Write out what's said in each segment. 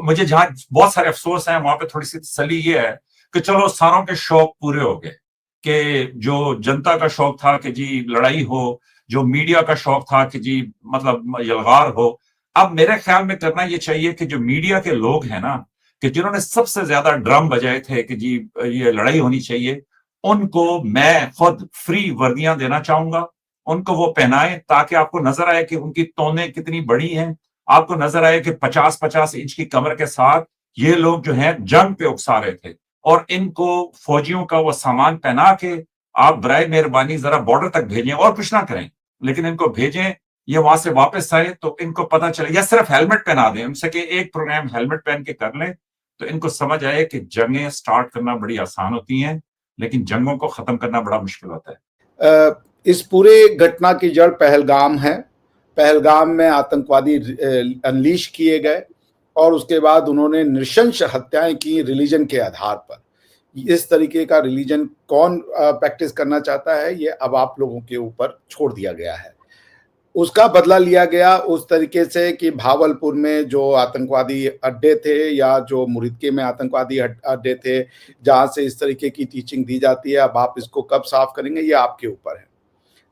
मुझे जहां बहुत सारे अफसोस हैं वहां पे थोड़ी सी तसल्ली ये है कि चलो सारों के शौक पूरे हो गए, कि जो जनता का शौक था कि जी लड़ाई हो, जो मीडिया का शौक था कि जी मतलब यलगार हो, अब मेरे ख्याल में करना ये चाहिए कि जो मीडिया के लोग हैं ना, कि जिन्होंने सबसे ज्यादा ड्रम बजाए थे कि जी ये लड़ाई होनी चाहिए, उनको मैं खुद फ्री वर्दियां देना चाहूंगा। उनको वो पहनाएं ताकि आपको नजर आए कि उनकी तोनें कितनी बड़ी हैं, आपको नजर आए कि 50-50 इंच की कमर के साथ ये लोग जो हैं जंग पे उकसा रहे थे। और इनको फौजियों का वो सामान पहना के आप बराए मेहरबानी जरा बॉर्डर तक भेजें, और कुछ ना करें, लेकिन इनको भेजें, ये वहां से वापस आए तो इनको पता चले, या सिर्फ हेलमेट पहना दें उनसे कि एक प्रोग्राम हेलमेट पहन के कर लें, तो इनको समझ आए कि जंगें स्टार्ट करना बड़ी आसान होती हैं, लेकिन जंगों को खत्म करना बड़ा मुश्किल होता है। इस पूरे घटना की जड़ पहलगाम है। पहलगाम में आतंकवादी अनलीश किए गए और उसके बाद उन्होंने नृशंस हत्याएं की रिलीजन के आधार पर। इस तरीके का रिलीजन कौन प्रैक्टिस करना चाहता है, ये अब आप लोगों के ऊपर छोड़ दिया गया है। उसका बदला लिया गया उस तरीके से कि भावलपुर में जो आतंकवादी अड्डे थे या जो मुरिदके में आतंकवादी अड्डे थे, जहां से इस तरीके की टीचिंग दी जाती है, अब आप इसको कब साफ करेंगे ये आपके ऊपर है।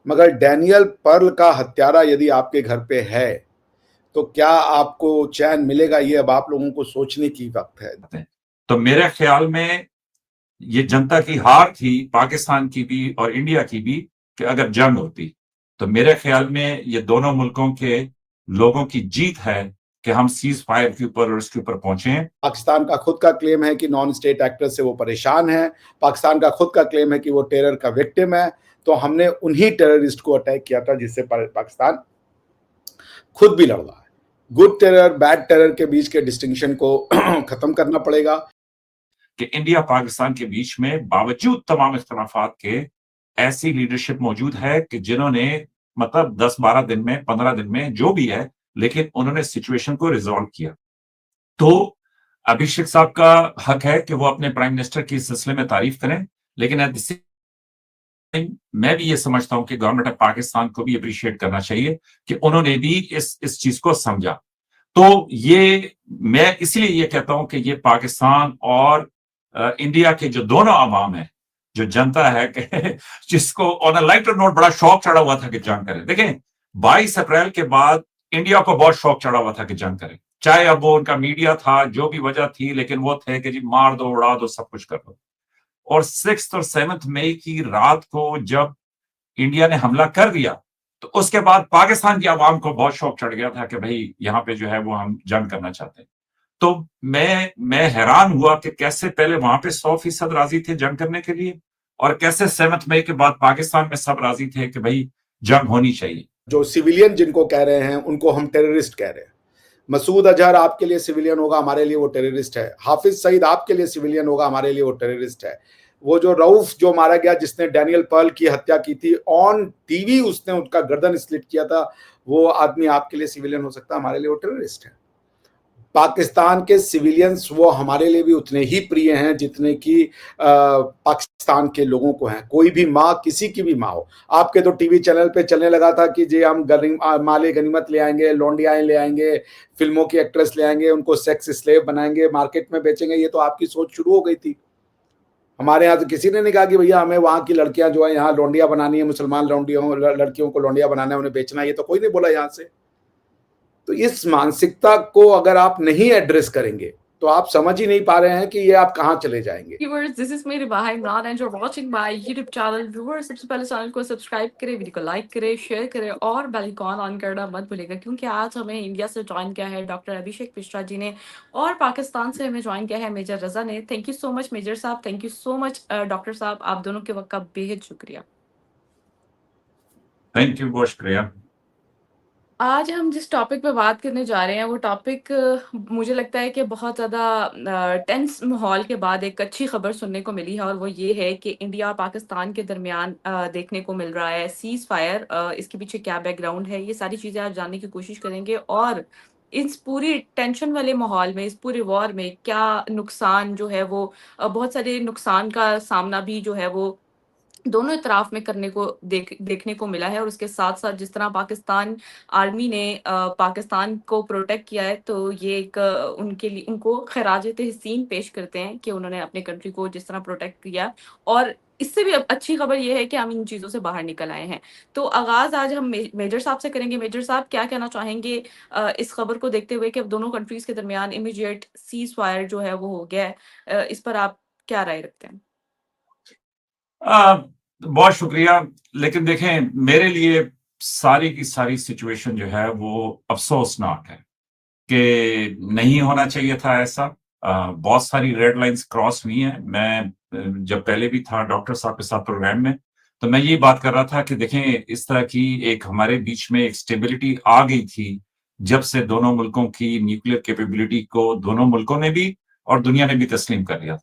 मगर डैनियल पर्ल का हत्यारा यदि आपके घर पे है तो क्या आपको चैन मिलेगा, ये अब आप लोगों को सोचने की वक्त है। तो मेरे ख्याल में ये जनता की हार थी, पाकिस्तान की भी और इंडिया की भी, कि अगर जंग होती तो मेरे ख्याल में ये दोनों मुल्कों के लोगों की जीत है कि हम सीज फायर के ऊपर और इसके ऊपर पहुंचे। पाकिस्तान का खुद का क्लेम है कि नॉन स्टेट एक्टर से वो परेशान है। पाकिस्तान का खुद का क्लेम है कि वो टेरर का विक्टिम है। तो हमने उन्हीं टेररिस्ट को अटैक किया था जिससे पाकिस्तान खुद भी लड़ रहा है। गुड टेरर बैड टेरर के बीच के डिस्टिंक्शन को खत्म करना पड़ेगा कि इंडिया पाकिस्तान के बीच में बावजूद तमाम इख्तलाफात के ऐसी लीडरशिप मौजूद है कि जिन्होंने मतलब 10-12 दिन में, 15 दिन में, जो भी है, लेकिन उन्होंने सिचुएशन को रिजॉल्व किया। तो अभिषेक साहब का हक है कि वो अपने प्राइम मिनिस्टर की इस सिलसिले में तारीफ करें, लेकिन एट द सेम टाइम मैं भी ये समझता हूं कि गवर्नमेंट ऑफ पाकिस्तान को भी अप्रिशिएट करना चाहिए कि उन्होंने भी इस चीज को समझा। तो ये मैं इसलिए ये कहता हूं कि ये पाकिस्तान और इंडिया के जो दोनों अवाम है, जो जनता है कि जिसको ऑन अ लाइटर नोट बड़ा शौक चढ़ा हुआ था कि जंग करें। देखें, 22 अप्रैल के बाद इंडिया को बहुत शौक चढ़ा हुआ था कि जंग करें, चाहे अब वो उनका मीडिया था, जो भी वजह थी, लेकिन वो थे कि जी मार दो, उड़ा दो, सब कुछ कर दो। और 6 और 7 मई की रात को जब इंडिया ने हमला कर दिया, तो उसके बाद पाकिस्तान की आवाम को बहुत शौक चढ़ गया था कि भाई यहाँ पे जो है वो हम जंग करना चाहते हैं। तो मैं हैरान हुआ कि कैसे पहले वहां पे 100% राजी थे जंग करने के लिए, और कैसे 7 मई के बाद पाकिस्तान में सब राजी थे कि भाई जंग होनी चाहिए। जो सिविलियन जिनको कह रहे हैं उनको हम टेररिस्ट कह रहे हैं। मसूद अजहर आपके लिए सिविलियन होगा, हमारे लिए वो टेररिस्ट है। हाफिज सईद आपके लिए सिविलियन होगा, हमारे लिए वो टेररिस्ट है। वो जो रऊफ जो मारा गया, जिसने डैनियल पर्ल की हत्या की थी, ऑन टीवी उसने उनका गर्दन स्लिट किया था, वो आदमी आपके लिए सिविलियन हो सकता है, हमारे लिए वो टेररिस्ट है। पाकिस्तान के सिविलियंस वो हमारे लिए भी उतने ही प्रिय हैं जितने कि पाकिस्तान के लोगों को हैं। कोई भी माँ, किसी की भी माँ हो, आपके तो टीवी चैनल पे चलने लगा था कि जी हम माले गनीमत ले आएंगे, लौंडियाएं ले आएंगे, फिल्मों की एक्ट्रेस ले आएंगे, उनको सेक्स स्लेव बनाएंगे, मार्केट में बेचेंगे। ये तो आपकी सोच शुरू हो गई थी। हमारे यहाँ तो किसी ने नहीं कहा कि भैया हमें वहाँ की लड़कियां जो है यहाँ लौंडिया बनानी है, मुसलमान लड़कियों को लौंडिया बनाना है, उन्हें बेचना है। ये तो कोई नहीं बोला यहाँ से। तो इस मानसिकता को अगर आप नहीं एड्रेस करेंगे तो आप समझ ही नहीं पा रहे हैं कि ये आप कहां चले जाएंगे। Viewers, this is मेरे भाई Imran and you're watching my YouTube channel. Viewers, सबसे पहले चैनल को सब्सक्राइब करें, वीडियो को लाइक करें, शेयर करें और बेल आइकॉन ऑन करना मत भूलिएगा, क्योंकि आज हमें इंडिया से ज्वाइन किया है डॉक्टर अभिषेक मिश्रा जी ने और पाकिस्तान से हमें ज्वाइन किया है मेजर रजा ने। Thank you so much major साहब, thank you so much doctor साहब, आप दोनों के वक्त का बेहद शुक्रिया। थैंक यू, बहुत शुक्रिया। आज हम जिस टॉपिक पे बात करने जा रहे हैं वो टॉपिक मुझे लगता है कि बहुत ज़्यादा टेंस माहौल के बाद एक अच्छी खबर सुनने को मिली है, और वो ये है कि इंडिया और पाकिस्तान के दरमियान देखने को मिल रहा है सीज फायर। इसके पीछे क्या बैकग्राउंड है, ये सारी चीज़ें आज जानने की कोशिश करेंगे, और इस पूरी टेंशन वाले माहौल में, इस पूरे वॉर में क्या नुकसान जो है वो बहुत सारे नुकसान का सामना भी जो है वो दोनों इतराफ में करने को देखने को मिला है। और उसके साथ-साथ जिस तरह पाकिस्तान आर्मी ने पाकिस्तान को प्रोटेक्ट किया है, तो ये एक उनके लिए उनको खिराज-ए-तहसीन पेश करते हैं कि उन्होंने अपने कंट्री को जिस तरह प्रोटेक्ट किया। और इससे भी अच्छी खबर ये है कि हम इन चीज़ों से बाहर निकल आए हैं। तो आगाज़ आज हम मेजर साहब से करेंगे। मेजर साहब, क्या कहना चाहेंगे इस खबर को देखते हुए कि अब दोनों कंट्रीज़ के दरमियान इमीडिएट सीज़फायर जो है वो हो गया है। इस पर आप क्या राय रखते हैं? बहुत शुक्रिया। लेकिन देखें, मेरे लिए सारी की सारी सिचुएशन जो है वो अफ़सोसनाक है कि नहीं होना चाहिए था ऐसा। बहुत सारी रेड लाइन्स क्रॉस हुई हैं। मैं जब पहले भी था डॉक्टर साहब के साथ प्रोग्राम में, तो मैं ये बात कर रहा था कि देखें, इस तरह की एक हमारे बीच में एक स्टेबिलिटी आ गई थी, जब से दोनों मुल्कों की न्यूक्लियर कैपेबिलिटी को दोनों मुल्कों ने भी और दुनिया ने भी तस्लीम कर लिया।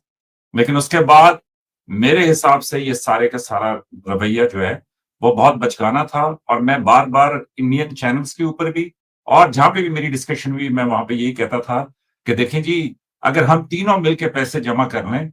लेकिन उसके बाद मेरे हिसाब से ये सारे का सारा रवैया जो है, वो बहुत बचकाना था। और मैं बार-बार इंडियन चैनल्स के ऊपर भी और जहाँ पे भी मेरी डिस्कशन हुई, मैं वहाँ पे यही कहता था कि देखें जी, अगर हम तीनों मिल के पैसे जमा कर लें,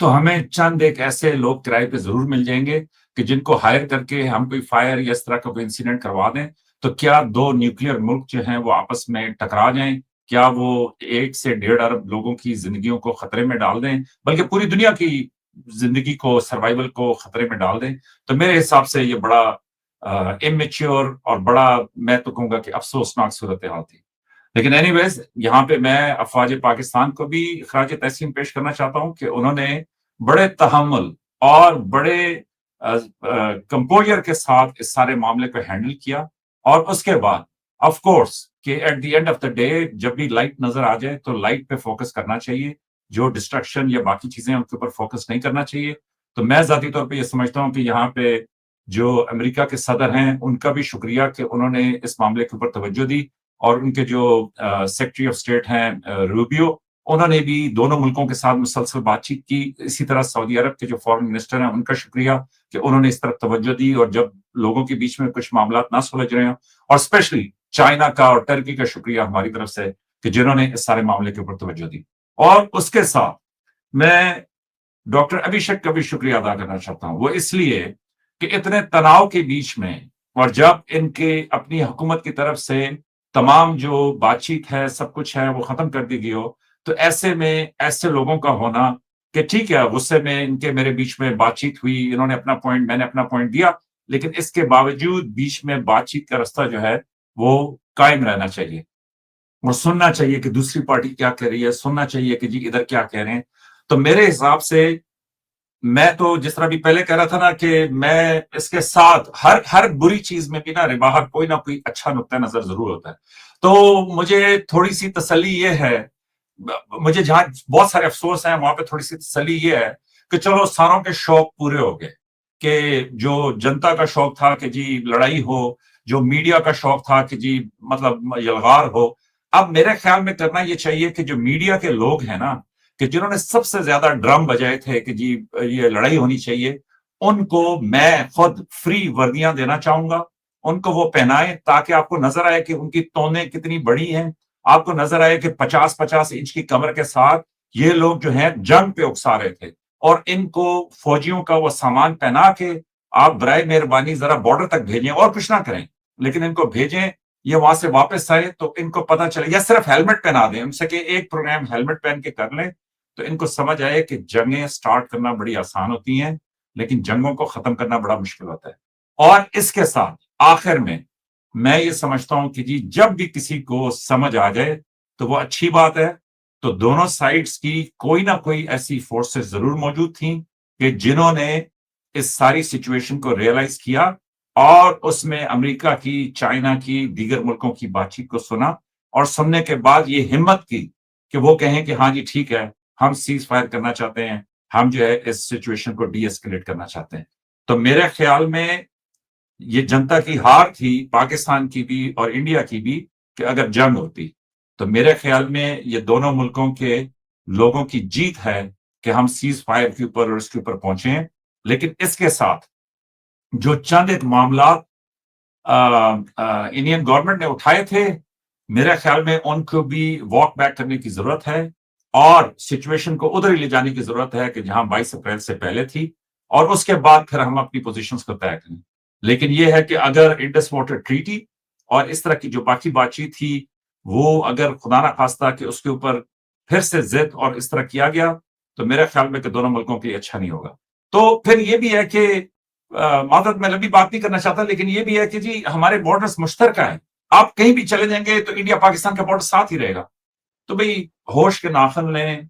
तो हमें चंद एक ऐसे लोग किराए पे ज़रूर मिल जाएँगे कि जिनको हायर करके हम कोई फायर या इस तरह का कोई इंसिडेंट करवा दें, तो क्या 2 न्यूक्लियर मुल्क जो हैं वो आपस में टकरा जाएँ? क्या वो 1 से 1.5 अरब लोगों की ज़िंदगियों को खतरे में डाल दें, बल्कि पूरी दुनिया की ज़िंदगी को, सर्वाइवल को खतरे में डाल दें? तो मेरे हिसाब से ये बड़ा इमैच्योर और बड़ा, मैं तो कहूँगा कि अफ़सोसनाक सूरत-ए-हाल थी। लेकिन एनीवेज़, यहाँ पे मैं अफ़वाज पाकिस्तान को भी ख़राज-ए-तहसीन पेश करना चाहता हूँ कि उन्होंने बड़े तहम्मुल और बड़े कंपोज़र के साथ इस सारे मामले को हैंडल किया। और उसके बाद ऑफ़ कोर्स कि eight the end of the day जब भी लाइट नज़र आ जाए, तो लाइट पे फ़ोकस करना चाहिए। जो डिस्ट्रक्शन या बाकी चीज़ें हैं, उनके ऊपर फ़ोकस नहीं करना चाहिए। तो मैं ज़ाती तौर पे ये समझता हूँ कि यहाँ पे जो अमेरिका के सदर हैं, उनका भी शुक्रिया कि उन्होंने इस मामले के ऊपर तवज्जो दी। और उनके जो सेक्रेटरी ऑफ स्टेट हैं रूबियो, उन्होंने भी दोनों मुल्कों के साथ मुसलसल बातचीत की। इसी तरह सऊदी अरब के जो फॉरेन मिनिस्टर हैं, उनका शुक्रिया कि उन्होंने इस तरफ तवज्जो दी। और जब लोगों के बीच में कुछ मामलात ना सुलझ रहे हों, और स्पेशली चाइना का और टर्की का शुक्रिया हमारी तरफ से कि जिन्होंने इस सारे मामले के ऊपर तवज्जो दी। और उसके साथ मैं डॉक्टर अभिषेक का भी शुक्रिया अदा करना चाहता हूँ। वो इसलिए कि इतने तनाव के बीच में और जब इनके अपनी हुकूमत की तरफ से तमाम जो बातचीत है, सब कुछ है, वो खत्म कर दी गई हो, तो ऐसे में ऐसे लोगों का होना कि ठीक है, गुस्से में इनके मेरे बीच में बातचीत हुई, इन्होंने अपना पॉइंट, मैंने अपना पॉइंट दिया, लेकिन इसके बावजूद बीच में बातचीत का रास्ता जो है, वो कायम रहना चाहिए। और सुनना चाहिए कि दूसरी पार्टी क्या कह रही है, सुनना चाहिए कि जी इधर क्या कह रहे हैं। तो मेरे हिसाब से मैं तो जिस तरह भी पहले कह रहा था ना कि मैं इसके साथ हर हर बुरी चीज़ में भी ना बाहर कोई ना कोई अच्छा नुक्ता नज़र ज़रूर होता है। तो मुझे थोड़ी-सी तसल्ली ये है, मुझे जहाँ बहुत सारे अफ़सोस हैं, वहाँ पे थोड़ी-सी तसल्ली ये है कि चलो सारों के शौक पूरे हो गए, कि जो जनता का शौक था कि जी लड़ाई हो, जो मीडिया का शौक था कि जी मतलब यलगार हो। अब मेरे ख़्याल में करना ये चाहिए कि जो मीडिया के लोग हैं ना, कि जिन्होंने सबसे ज़्यादा ड्रम बजाए थे कि जी ये लड़ाई होनी चाहिए, उनको मैं खुद फ्री वर्दियाँ देना चाहूँगा। उनको वो पहनाएँ ताकि आपको नज़र आए कि उनकी तोनें कितनी बड़ी हैं। आपको नज़र आए कि 50-50 इंच की कमर के साथ ये लोग जो हैं जंग पे उकसा रहे थे। और इनको फौजियों का वो सामान पहना के आप बराए मेहरबानी ज़रा बॉर्डर तक भेजें, और कुछ ना करें, लेकिन इनको भेजें, ये वहाँ से वापस आए तो इनको पता चले, या सिर्फ हेलमेट पहना दें, उनसे कि एक प्रोग्राम हेलमेट पहन के कर लें, तो इनको समझ आए कि जंगें स्टार्ट करना बड़ी आसान होती हैं, लेकिन जंगों को खत्म करना बड़ा मुश्किल होता है। और इसके साथ आखिर में मैं ये समझता हूं कि जी जब भी किसी को समझ आ जाए तो वो अच्छी बात है। तो दोनों साइड्स की कोई ना कोई ऐसी फोर्सेस जरूर मौजूद थी कि जिन्होंने इस सारी सिचुएशन को रियलाइज किया और उसमें अमेरिका की, चाइना की, दीगर मुल्कों की बातचीत को सुना, और सुनने के बाद ये हिम्मत की कि वो कहें कि हाँ जी ठीक है, हम सीज फायर करना चाहते हैं, हम जो है इस सिचुएशन को डी एस्केलेट करना चाहते हैं। तो मेरे ख्याल में ये जनता की हार थी, पाकिस्तान की भी और इंडिया की भी, कि अगर जंग होती, तो मेरे ख्याल में ये दोनों मुल्कों के लोगों की जीत है कि हम सीज फायर के ऊपर और इसके ऊपर पहुंचे हैं। लेकिन इसके साथ जो चंद एक मामला इंडियन गवर्नमेंट ने उठाए थे, मेरे ख्याल में उनको भी वॉक बैक करने की जरूरत है और सिचुएशन को उधर ही ले जाने की जरूरत है कि जहां 22 अप्रैल से पहले थी। और उसके बाद फिर हम अपनी पोजीशंस को तय करें। लेकिन ये है कि अगर इंडस वाटर ट्रीटी और इस तरह की जो बाकी बातचीत थी, वो अगर खुदा ना खास्ता कि उसके ऊपर फिर से जिद और इस तरह किया गया, तो मेरे ख्याल में कि दोनों मुल्कों के लिए अच्छा नहीं होगा। तो फिर ये भी है कि मादरत मैं लंबी बात नहीं करना चाहता, लेकिन ये भी है कि जी हमारे बॉर्डर्स मुश्तरका है। आप कहीं भी चले जाएंगे तो इंडिया पाकिस्तान का बॉर्डर साथ ही रहेगा। तो भाई होश के नाखन लें।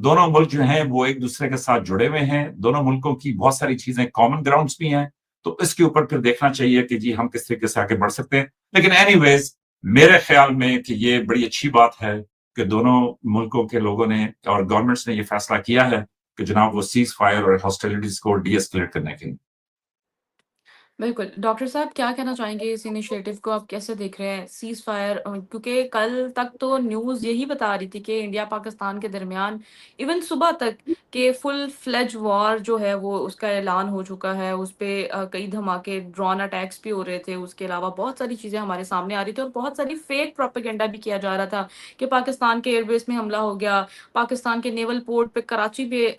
दोनों मुल्क जो हैं वो एक दूसरे के साथ जुड़े हुए हैं। दोनों मुल्कों की बहुत सारी चीजें कॉमन ग्राउंड्स भी हैं। तो इसके ऊपर फिर देखना चाहिए कि जी हम किस तरीके से आगे बढ़ सकते हैं। लेकिन एनीवेज मेरे ख्याल में कि ये बड़ी अच्छी बात है कि दोनों मुल्कों के लोगों ने और गवर्नमेंट्स ने ये फैसला किया है कि जनाब वो सीज फायर और हॉस्टिलिटीज को डीएस्केलेट करने के लिए। बिल्कुल। डॉक्टर साहब क्या कहना चाहेंगे इस इनिशिएटिव को आप कैसे देख रहे हैं? सीज़ फायर क्योंकि कल तक तो न्यूज़ यही बता रही थी कि इंडिया पाकिस्तान के दरमियान इवन सुबह तक के फुल फ्लेज वॉर जो है वो उसका ऐलान हो चुका है। उस पे कई धमाके ड्रोन अटैक्स भी हो रहे थे। उसके अलावा बहुत सारी चीज़ें हमारे सामने आ रही थी और बहुत सारी फेक प्रोपेगेंडा भी किया जा रहा था कि पाकिस्तान के एयरबेस में हमला हो गया, पाकिस्तान के नेवल पोर्ट पे कराची पे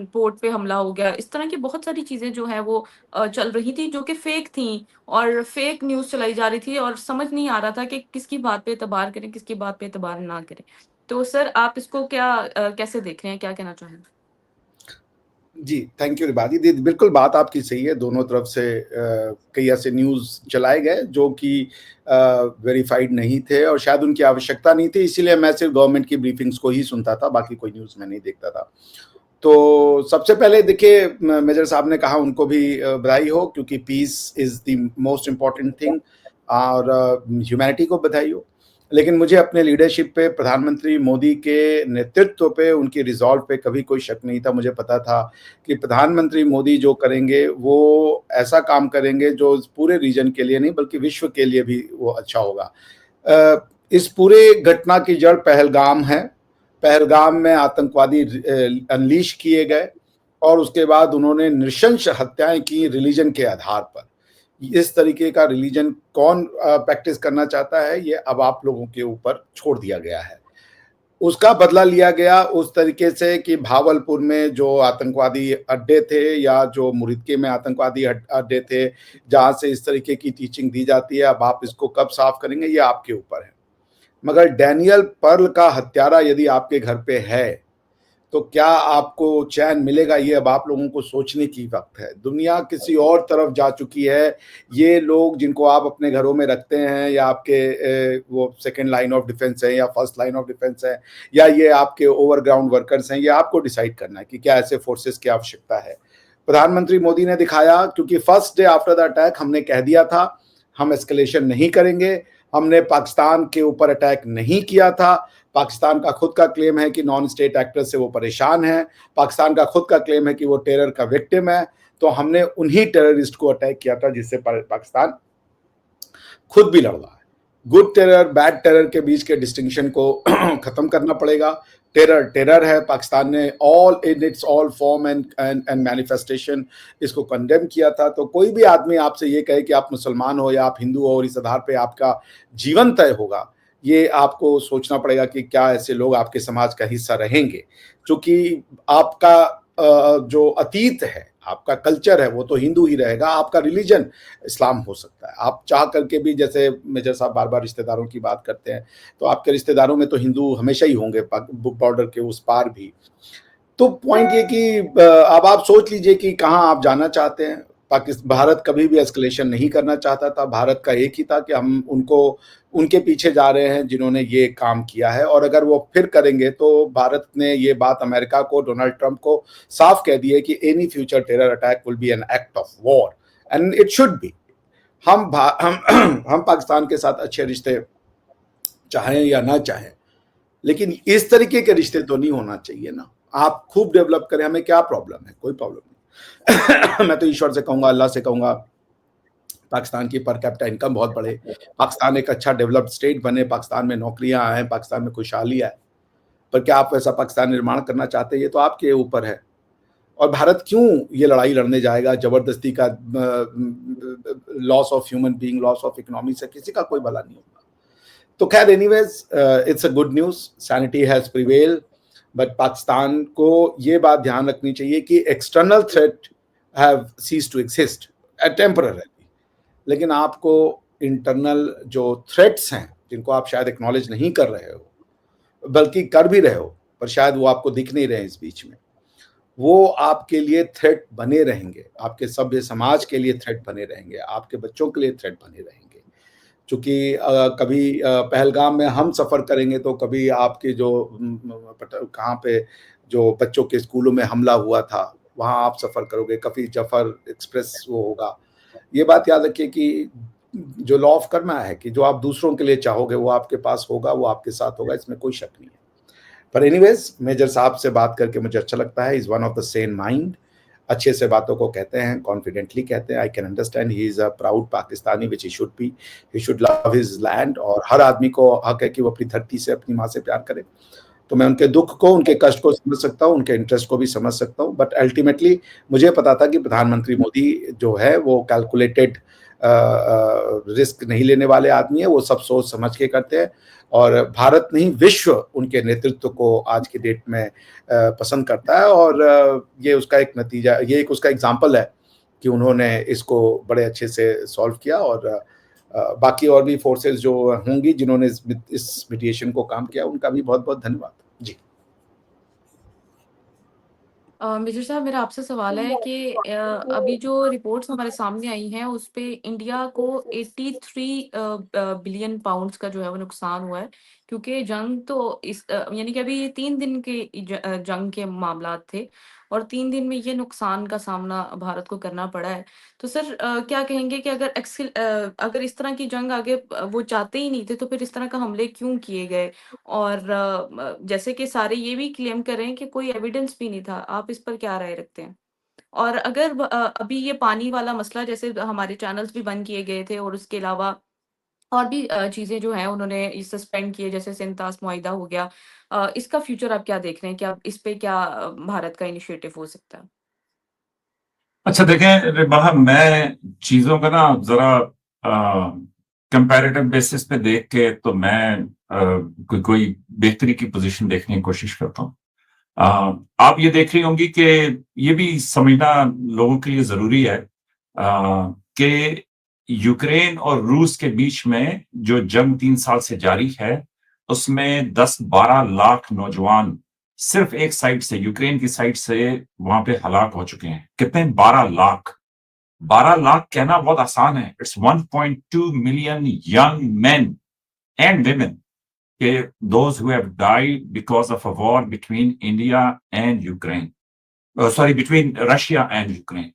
पोर्ट पे हमला हो गया। इस तरह की बहुत सारी चीज़ें जो हैं वो चल रही थी जो कि फेक थी और फेक न्यूज़ चलाई जा रही थी और समझ नहीं आ रहा था कि किसकी बात पे एतबार करें, किसकी बात पे एतबार ना करें। तो सर आप इसको कैसे देख रहे हैं? क्या कहना चाहेंगे? जी, थैंक यू रिबादी दी। बिल्कुल बात आपकी सही है। दोनों तरफ से कई ऐसे न्यूज़ चलाए गए जो कि वेरिफाइड नहीं थे और शायद उनकी आवश्यकता नहीं थी, इसीलिए मैं सिर्फ गवर्नमेंट की ब्रीफिंग्स को ही सुनता था, बाकी कोई न्यूज़ मैं नहीं देखता था। तो सबसे पहले देखिए मेजर साहब ने कहा उनको भी बधाई हो, क्योंकि peace is the most important thing और ह्यूमैनिटी को बधाई हो। लेकिन मुझे अपने लीडरशिप पे, प्रधानमंत्री मोदी के नेतृत्व पे, उनकी रिज़ॉल्व पे कभी कोई शक नहीं था। मुझे पता था कि प्रधानमंत्री मोदी जो करेंगे वो ऐसा काम करेंगे जो पूरे रीजन के लिए नहीं बल्कि विश्व के लिए भी वो अच्छा होगा। इस पूरे घटना की जड़ पहलगाम है। पहलगाम में आतंकवादी अनलीश किए गए और उसके बाद उन्होंने नृशंस हत्याएं की रिलीजन के आधार पर। इस तरीके का रिलीजन कौन प्रैक्टिस करना चाहता है, ये अब आप लोगों के ऊपर छोड़ दिया गया है। उसका बदला लिया गया उस तरीके से कि भावलपुर में जो आतंकवादी अड्डे थे या जो मुरीदके में आतंकवादी अड्डे थे, जहाँ से इस तरीके की टीचिंग दी जाती है, अब आप इसको कब साफ करेंगे ये आपके ऊपर है। मगर डैनियल पर्ल का हत्यारा यदि आपके घर पे है तो क्या आपको चैन मिलेगा, ये अब आप लोगों को सोचने की वक्त है। दुनिया किसी और तरफ जा चुकी है। ये लोग जिनको आप अपने घरों में रखते हैं या आपके वो सेकंड लाइन ऑफ डिफेंस है या फर्स्ट लाइन ऑफ डिफेंस है या ये आपके ओवरग्राउंड वर्कर्स हैं, ये आपको डिसाइड करना है कि क्या ऐसे फोर्सेस की आवश्यकता है। प्रधानमंत्री मोदी ने दिखाया, क्योंकि first day after the attack हमने कह दिया था हम एस्केलेशन नहीं करेंगे। हमने पाकिस्तान के ऊपर अटैक नहीं किया था। पाकिस्तान का खुद का क्लेम है कि नॉन स्टेट एक्टर से वो परेशान है। पाकिस्तान का खुद का क्लेम है कि वो टेरर का विक्टिम है। तो हमने उन्हीं टेररिस्ट को अटैक किया था जिससे पाकिस्तान खुद भी लड़ रहा है। गुड टेरर, बैड टेरर के बीच के डिस्टिंक्शन को खत्म करना पड़ेगा। टेरर टेरर है। पाकिस्तान ने all in its all form and manifestation इसको कंडेम किया था। तो कोई भी आदमी आपसे ये कहे कि आप मुसलमान हो या आप हिंदू हो और इस आधार पे आपका जीवन तय होगा, ये आपको सोचना पड़ेगा कि क्या ऐसे लोग आपके समाज का हिस्सा रहेंगे। क्योंकि आपका जो अतीत है, आपका कल्चर है, वो तो हिंदू ही रहेगा। आपका रिलीजन इस्लाम हो सकता है। आप चाह करके भी, जैसे मेजर साहब बार बार रिश्तेदारों की बात करते हैं, तो आपके रिश्तेदारों में तो हिंदू हमेशा ही होंगे, बॉर्डर के उस पार भी। तो पॉइंट ये कि अब आप सोच लीजिए कि कहाँ आप जाना चाहते हैं। भारत कभी भी एस्केलेशन नहीं करना चाहता था। भारत का एक ही था कि हम उनके पीछे जा रहे हैं जिन्होंने ये काम किया है, और अगर वो फिर करेंगे तो भारत ने ये बात अमेरिका को, डोनाल्ड ट्रंप को साफ कह दी है कि any future terror attack will B N act of war and it should be. हम पाकिस्तान के साथ अच्छे रिश्ते चाहें या ना चाहें, लेकिन इस तरीके के रिश्ते तो नहीं होना चाहिए ना। आप खूब डेवलप करें, हमें क्या प्रॉब्लम है, कोई प्रॉब्लम नहीं। मैं तो ईश्वर से कहूंगा, अल्लाह से कहूंगा, पाकिस्तान की पर कैपिटा इनकम बहुत बढ़े, पाकिस्तान एक अच्छा डेवलप्ड स्टेट बने, पाकिस्तान में नौकरियां आए, पाकिस्तान में खुशहाली आए। पर क्या आप वैसा पाकिस्तान निर्माण करना चाहते हैं, ये तो आपके ऊपर है। और भारत क्यों ये लड़ाई लड़ने जाएगा जबरदस्ती का? Loss of human being, loss of economy से किसी का कोई भला नहीं होगा। तो खैर anyways it's a good news, sanity has prevail. But Pakistan को ये बात ध्यान रखनी चाहिए कि external threat have cease to exist temporary, लेकिन आपको इंटरनल जो थ्रेट्स हैं जिनको आप शायद एक्नॉलेज नहीं कर रहे हो, बल्कि कर भी रहे हो पर शायद वो आपको दिख नहीं रहे इस बीच में, वो आपके लिए थ्रेट बने रहेंगे, आपके सभ्य समाज के लिए थ्रेट बने रहेंगे, आपके बच्चों के लिए थ्रेट बने रहेंगे। चूंकि कभी पहलगाम में हम सफ़र करेंगे तो कभी आपके जो कहाँ पे जो बच्चों के स्कूलों में हमला हुआ था वहाँ आप सफ़र करोगे, कभी जफर एक्सप्रेस वो होगा। ये बात याद रखिए कि जो लॉ ऑफ कर्मा है कि जो आप दूसरों के लिए चाहोगे वो आपके पास होगा, वो आपके साथ होगा, इसमें कोई शक नहीं है। पर एनीवेज मेजर साहब से बात करके मुझे अच्छा लगता है। Is one of the Sen mind, अच्छे से बातों को कहते हैं, कॉन्फिडेंटली कहते हैं। I can understand he is a proud Pakistani which he should be, he should love his land, और हर आदमी को हक है कि वो अपनी धरती से, अपनी माँ से प्यार करे। तो मैं उनके दुख को, उनके कष्ट को समझ सकता हूँ, उनके इंटरेस्ट को भी समझ सकता हूँ, बट अल्टीमेटली मुझे पता था कि प्रधानमंत्री मोदी जो है वो कैलकुलेटेड रिस्क नहीं लेने वाले आदमी है, वो सब सोच समझ के करते हैं, और भारत नहीं विश्व उनके नेतृत्व को आज की डेट में पसंद करता है, और ये उसका एक नतीजा, ये एक उसका एग्जाम्पल है कि उन्होंने इसको बड़े अच्छे से सॉल्व किया। और बाकी और भी फोर्सेस जो होंगी जिन्होंने इस मिटिएशन को काम किया, उनका भी बहुत बहुत धन्यवाद जी। मेजर साहब, मेरा आपसे सवाल है कि अभी जो रिपोर्ट्स हमारे सामने आई हैं उस पे इंडिया को 83 बिलियन पाउंड्स का जो है वो नुकसान हुआ है, क्योंकि जंग तो यानी कि अभी ये 3 दिन के जंग के मामला थे और 3 दिन में ये नुकसान का सामना भारत को करना पड़ा है। तो सर, क्या कहेंगे कि अगर इस तरह की जंग आगे वो चाहते ही नहीं थे तो फिर इस तरह का हमले क्यों किए गए? और जैसे कि सारे ये भी क्लेम कर रहे हैं कि कोई एविडेंस भी नहीं था, आप इस पर क्या राय रखते हैं? और अगर अभी ये पानी वाला मसला, जैसे हमारे चैनल्स भी बंद किए गए थे और उसके अलावा और भी चीज़ें जो हैं उन्होंने सस्पेंड किए, जैसे सिंतास मुआहिदा हो गया, इसका फ्यूचर आप क्या देख रहे हैं? क्या इस पे क्या भारत का इनिशिएटिव हो सकता है? अच्छा देखें रिबाहा, मैं चीजों का ना जरा कंपैरेटिव बेसिस पे देख के तो मैं कोई बेहतरी की पोजीशन देखने की कोशिश करता हूँ। आप ये देख रही होंगी कि ये भी समझना लोगों के लिए जरूरी है कि यूक्रेन और रूस के बीच में जो जंग 3 साल से जारी है उसमें 10-12 लाख नौजवान सिर्फ एक साइड से, यूक्रेन की साइड से वहां पे हलाक हो चुके हैं। कितने? 12 लाख। 12 लाख कहना बहुत आसान है। It's 1.2 million young main and women, those who have died because of a war between India and Ukraine, between Russia and Ukraine.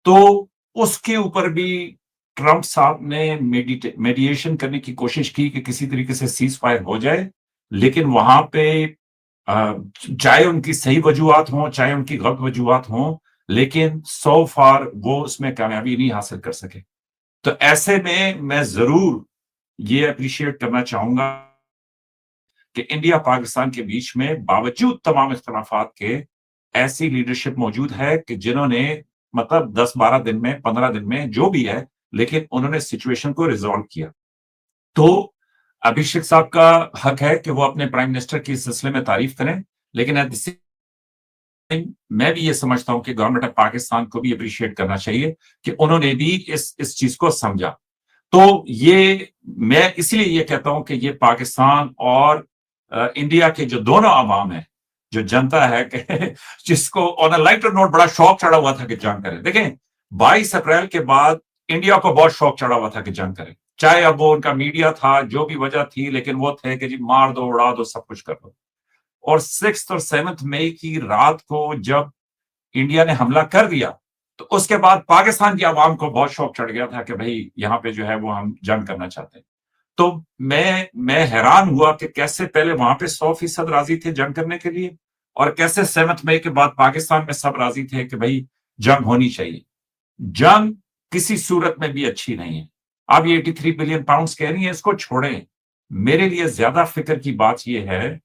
तो उसके ऊपर भी ट्रंप साहब ने मेडिएशन करने की कोशिश की कि किसी तरीके से सीज फायर हो जाए, लेकिन वहां पे चाहे उनकी सही वजूहात हों चाहे उनकी गलत वजूहात हों, लेकिन सो फार वो उसमें कामयाबी नहीं हासिल कर सके। तो ऐसे में मैं जरूर ये अप्रिशिएट करना चाहूंगा कि इंडिया पाकिस्तान के बीच में बावजूद तमाम इख्तलाफात के ऐसी लीडरशिप मौजूद है कि जिन्होंने मतलब 10-12 दिन में, 15 दिन में, जो भी है, लेकिन उन्होंने सिचुएशन को रिजॉल्व किया। तो अभिषेक साहब का हक है कि वो अपने प्राइम मिनिस्टर की इस सिलसिले में तारीफ करें, लेकिन एट द सेम टाइम मैं भी ये समझता हूं कि गवर्नमेंट ऑफ पाकिस्तान को भी अप्रिशिएट करना चाहिए कि उन्होंने भी इस चीज को समझा। तो ये मैं इसलिए ये कहता हूं कि ये पाकिस्तान और इंडिया के जो दोनों अवाम है, जो जनता है कि जिसको ऑन अ लाइटर नोट बड़ा शौक चढ़ा हुआ था कि जंग करें। देखें, 22 अप्रैल के बाद इंडिया को बहुत शौक चढ़ा हुआ था कि जंग करें, चाहे अब वो उनका मीडिया था, जो भी वजह थी, लेकिन वो थे कि जी मार दो, उड़ा दो, सब कुछ कर दो। और 6 और 7 मई की रात को जब इंडिया ने हमला कर दिया तो उसके बाद पाकिस्तान की आवाम को बहुत शौक चढ़ गया था कि भाई यहाँ पे जो है वो हम जंग करना चाहते हैं। तो मैं हैरान हुआ कि कैसे पहले वहां पे 100% राजी थे जंग करने के लिए, और कैसे 7 मई के बाद पाकिस्तान में सब राजी थे कि भाई जंग होनी चाहिए। जंग किसी सूरत में भी अच्छी नहीं है। आप ये 83 बिलियन पाउंड्स कह रही हैं, इसको छोड़ें। मेरे लिए ज्यादा फिक्र की बात यह है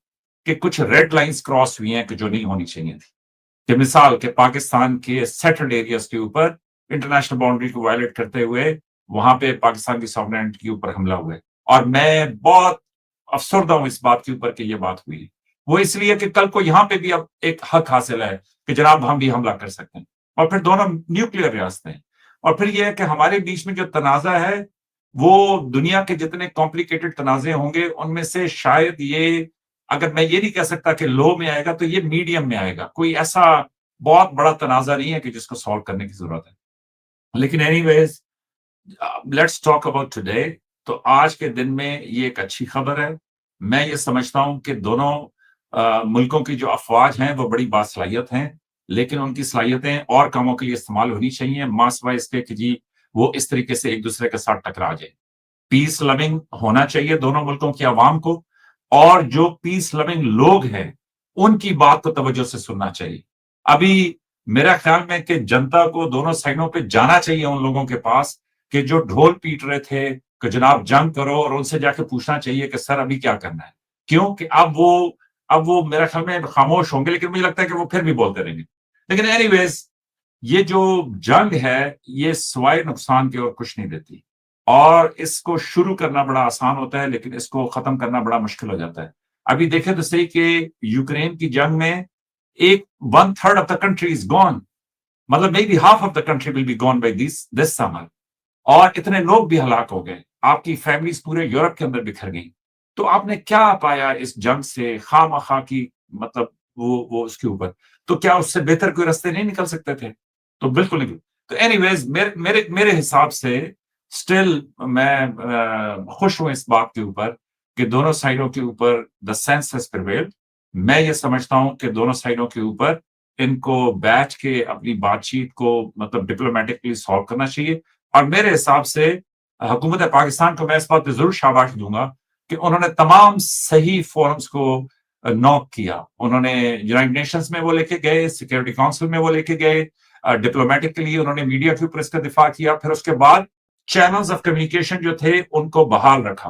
कि कुछ रेड लाइंस क्रॉस हुई हैं कि जो नहीं होनी चाहिए थी। कि मिसाल के पाकिस्तान के सेटल्ड एरियाज के ऊपर इंटरनेशनल बाउंड्री को वायलेट करते हुए वहां पे पाकिस्तान की सॉवरेनिटी के ऊपर हमला हुआ है। और मैं बहुत अफसरदा हूं इस बात के ऊपर कि यह बात हुई। वो इसलिए कि कल को यहाँ पे भी अब एक हक हासिल है कि जनाब हम भी हमला कर सकते हैं, और फिर दोनों न्यूक्लियर रियासतें हैं। और फिर ये है कि हमारे बीच में जो तनाज़ा है, वो दुनिया के जितने कॉम्प्लिकेटेड तनाज़े होंगे, उनमें से शायद ये, अगर मैं ये नहीं कह सकता कि लो में आएगा, तो ये मीडियम में आएगा। कोई ऐसा बहुत बड़ा तनाज़ा नहीं है कि जिसको सॉल्व करने की ज़रूरत है। लेकिन anyways, let's talk about today. तो आज के दिन में ये एक अच्छी खबर है। मैं ये समझता हूँ कि दोनों मुल्कों की जो अफ़वाज हैं, वो बड़ी बासलाहियत हैं, लेकिन उनकी सलाहियतें और कामों के लिए इस्तेमाल होनी चाहिए, माँ सिवाय इसके कि जी, वो इस तरीके से एक-दूसरे के साथ टकरा जाएँ। पीस लविंग होना चाहिए दोनों मुल्कों की आवाम को, और जो पीस लविंग लोग हैं, उनकी बात को तवज्जो से सुनना चाहिए। अभी मेरा ख्याल में कि जनता को दोनों साइडों पे जाना चाहिए उन लोगों के पास कि जो ढोल पीट रहे थे कि जनाब जंग करो, और उनसे जाके पूछना चाहिए कि सर अभी क्या करना है? क्यों? कि अब वो मेरा ख्याल में खामोश होंगे, लेकिन मुझे लगता है कि वो फिर भी बोलते रहेंगे। लेकिन एनीवेज़, ये जो जंग है, ये सिवाय नुकसान के और कुछ नहीं देती, और इसको शुरू करना बड़ा आसान होता है, लेकिन इसको खत्म करना बड़ा मुश्किल हो जाता है। अभी देखें तो सही कि यूक्रेन की जंग में एक 1/3 of the country is gone, मतलब maybe half of the country will be gone by this summer, और इतने लोग भी हलाक हो गए। आपकी फैमिलीज पूरे यूरोप के अंदर बिखर गई। तो आपने क्या पाया इस जंग से खामखा की, मतलब वो उसके ऊपर? तो क्या उससे बेहतर कोई रास्ते नहीं निकल सकते थे? तो बिल्कुल नहीं। तो एनीवेज, मेरे मेरे मेरे हिसाब से स्टिल मैं खुश हूं इस बात के ऊपर कि दोनों साइडों के ऊपर द सेंस हैज प्रिवेल्ड। मैं ये समझता हूं कि दोनों साइडों के ऊपर इनको बैठ के अपनी बातचीत को मतलब डिप्लोमेटिकली सॉल्व करना चाहिए। और मेरे हिसाब से हुकूमत पाकिस्तान को मैं इस बात पे ज़रूर शाबाश दूँगा कि उन्होंने तमाम सही फोरम्स को नॉक किया। उन्होंने यूनाइटेड नेशंस में वो लेके गए, सिक्योरिटी काउंसिल में वो लेके गए, डिप्लोमेटिकली उन्होंने मीडिया के ऊपर इसका दिफा किया, फिर उसके बाद चैनल्स ऑफ कम्युनिकेशन जो थे उनको बहाल रखा।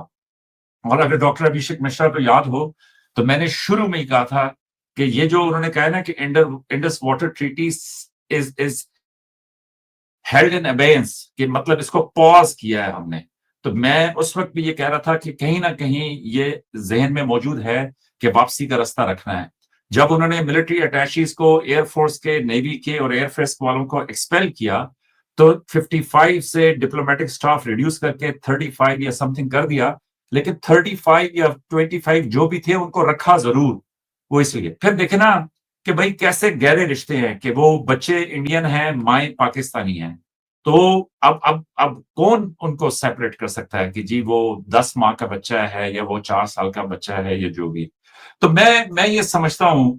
और अगर डॉक्टर अभिषेक मिश्रा को याद हो, तो मैंने शुरू में ही कहा था कि ये जो उन्होंने कहा ना कि Indus water treaty is held in abeyance, कि मतलब इसको पॉज किया है हमने। तो मैं उस वक्त भी ये कह रहा था कि कहीं ना कहीं ये जहन में मौजूद है कि वापसी का रास्ता रखना है। जब उन्होंने मिलिट्री अटैचीज को एयरफोर्स के, नेवी के और एयरफोर्स वालों को एक्सपेल किया, तो 55 से डिप्लोमेटिक स्टाफ रिड्यूस करके 35 या समथिंग कर दिया, लेकिन 35 या 25 जो भी थे उनको रखा जरूर। वो इसलिए फिर देखे ना कि भाई कैसे गहरे रिश्ते हैं, कि वो बच्चे इंडियन हैं, माएँ पाकिस्तानी हैं। तो अब कौन उनको सेपरेट कर सकता है कि जी वो 10 माह का बच्चा है या वो 4 साल का बच्चा है, या जो भी। तो मैं ये समझता हूँ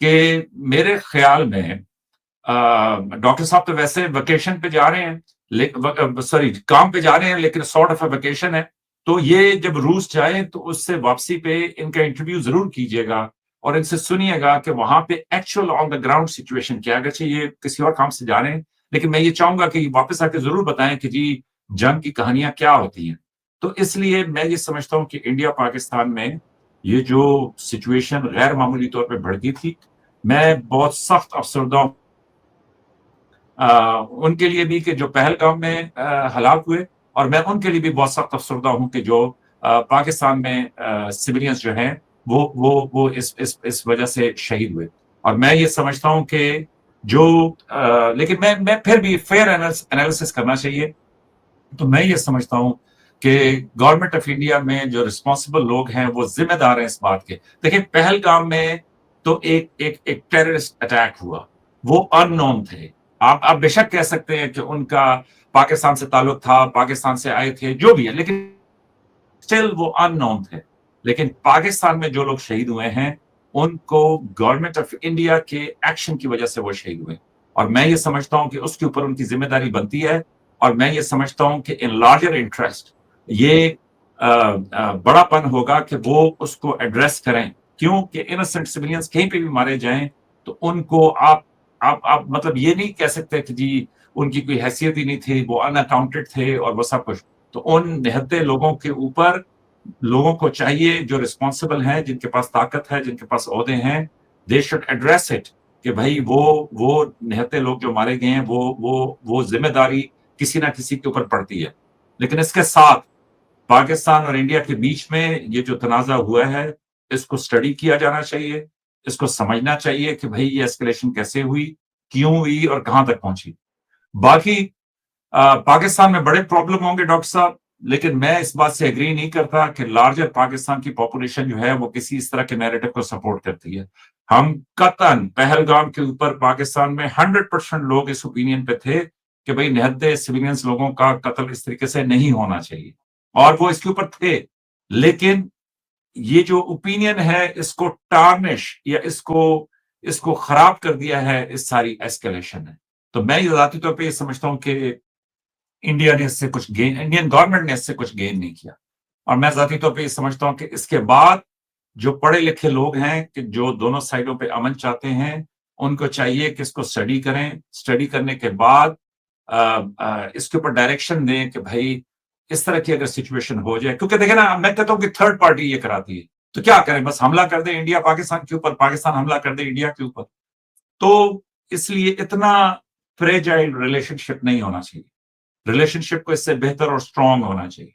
कि मेरे ख्याल में डॉक्टर साहब तो वैसे वेकेशन पे जा रहे हैं, सॉरी काम पे जा रहे हैं, लेकिन सॉर्ट ऑफ वेकेशन है। तो ये जब रूस जाए तो उससे वापसी पे इनका इंटरव्यू जरूर कीजिएगा, और इनसे सुनिएगा कि वहां पे actual on the ground situation क्या है। अगरचे ये किसी और काम से जा रहे हैं, लेकिन मैं ये चाहूंगा कि वापस आके जरूर बताएं कि जी जंग की कहानियां क्या होती हैं। तो इसलिए मैं ये समझता हूं कि इंडिया पाकिस्तान में ये जो सिचुएशन गैर मामूली तौर पर भड़की थी, मैं बहुत सख्त अफसरदा हूं उनके लिए भी कि जो पहलगाम में हलाक हुए, और मैं उनके लिए भी बहुत सख्त अफसरदा हूं कि जो पाकिस्तान में सिविलियंस जो हैं वो इस वजह से शहीद हुए। और मैं ये समझता हूं कि जो लेकिन मैं फिर भी फेयर एनालिसिस करना चाहिए। तो मैं ये समझता हूं कि गवर्नमेंट ऑफ इंडिया में जो रिस्पॉन्सिबल लोग हैं वो जिम्मेदार हैं इस बात के। देखिए पहलगाम में तो एक टेररिस्ट अटैक हुआ, वो अननोन थे। आप बेशक कह सकते हैं कि उनका पाकिस्तान से ताल्लुक था, पाकिस्तान से आए थे, जो भी है, लेकिन स्टिल वो अननोन थे। लेकिन पाकिस्तान में जो लोग शहीद हुए हैं, उनको गवर्नमेंट ऑफ इंडिया के एक्शन की वजह से वो शहीद हुए, और मैं ये समझता हूं कि उसके ऊपर उनकी जिम्मेदारी बनती है। और मैं ये समझता हूं कि इन लार्जर इंटरेस्ट ये बड़ापन होगा कि वो उसको एड्रेस करें। क्यों कि इनोसेंट सिविलियंस कहीं पे भी मारे जाएं तो उनको आप मतलब ये नहीं कह सकते कि जी उनकी कोई हैसियत ही नहीं थी, वो अनअकाउंटेड थे और वो सब कुछ। तो उन निहत्ते लोगों के ऊपर लोगों को चाहिए जो रिस्पॉन्सिबल हैं, जिनके पास ताकत है, जिनके पास ओहदे हैं, दे शुड एड्रेस इट कि भाई वो निहत्ते लोग जो मारे गए हैं वो जिम्मेदारी किसी ना किसी के ऊपर पड़ती है। लेकिन इसके साथ पाकिस्तान और इंडिया के बीच में ये जो तनाज़ा हुआ है, इसको स्टडी किया जाना चाहिए, इसको समझना चाहिए कि भाई ये एस्केलेशन कैसे हुई, क्यों हुई और कहां तक पहुंची। बाकी पाकिस्तान में बड़े प्रॉब्लम होंगे डॉक्टर साहब, लेकिन मैं इस बात से एग्री नहीं करता कि लार्जर पाकिस्तान की पॉपुलेशन जो है वो किसी इस तरह के नैरेटिव को सपोर्ट करती है। हम कतन पहलगाम के ऊपर पाकिस्तान में 100% लोग इस ओपिनियन पे थे कि भाई निहत्थे सिविलियंस लोगों का कत्ल इस तरीके से नहीं होना चाहिए, और वो इसके ऊपर थे। लेकिन ये जो ओपिनियन है इसको टार्निश या इसको इसको खराब कर दिया है इस सारी एस्केलेशन ने। तो मैं ज़ाती तौर पे ये समझता हूं कि इंडिया ने इससे कुछ गेन, इंडियन गवर्नमेंट ने इससे कुछ गेन नहीं किया। और मैं ज़ाती तौर पे ये समझता हूं कि इसके बाद जो पढ़े लिखे लोग हैं कि जो दोनों साइडों पे अमन चाहते हैं, उनको चाहिए कि इसको स्टडी करें। स्टडी करने के बाद इसके ऊपर डायरेक्शन दें कि भाई इस तरह की अगर सिचुएशन हो जाए, क्योंकि देखें ना, मैं कहता हूं कि थर्ड पार्टी ये कराती है, तो क्या करें, बस हमला कर दे इंडिया पाकिस्तान के ऊपर, पाकिस्तान हमला कर दे इंडिया के ऊपर। तो इसलिए इतना फ्रेजाइल रिलेशनशिप नहीं होना चाहिए। रिलेशनशिप को इससे बेहतर और स्ट्रांग होना चाहिए।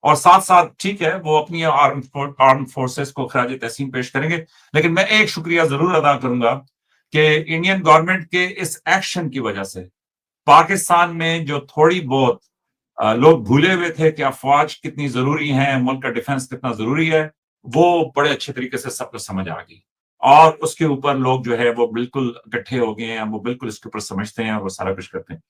और साथ साथ ठीक है वो अपनी आर्म फोर्सेस को खराज तहसीन पेश करेंगे, लेकिन मैं एक शुक्रिया जरूर अदा करूंगा कि इंडियन गवर्नमेंट के इस एक्शन की वजह से पाकिस्तान में जो थोड़ी बहुत लोग भूले हुए थे कि अफवाज कितनी जरूरी है, मुल्क का डिफेंस कितना जरूरी है, वो बड़े अच्छे तरीके से सबको समझ आ गई। और उसके ऊपर लोग जो है वो बिल्कुल इकट्ठे हो गए हैं, वो बिल्कुल इसके ऊपर समझते हैं और वो सारा कुछ करते हैं।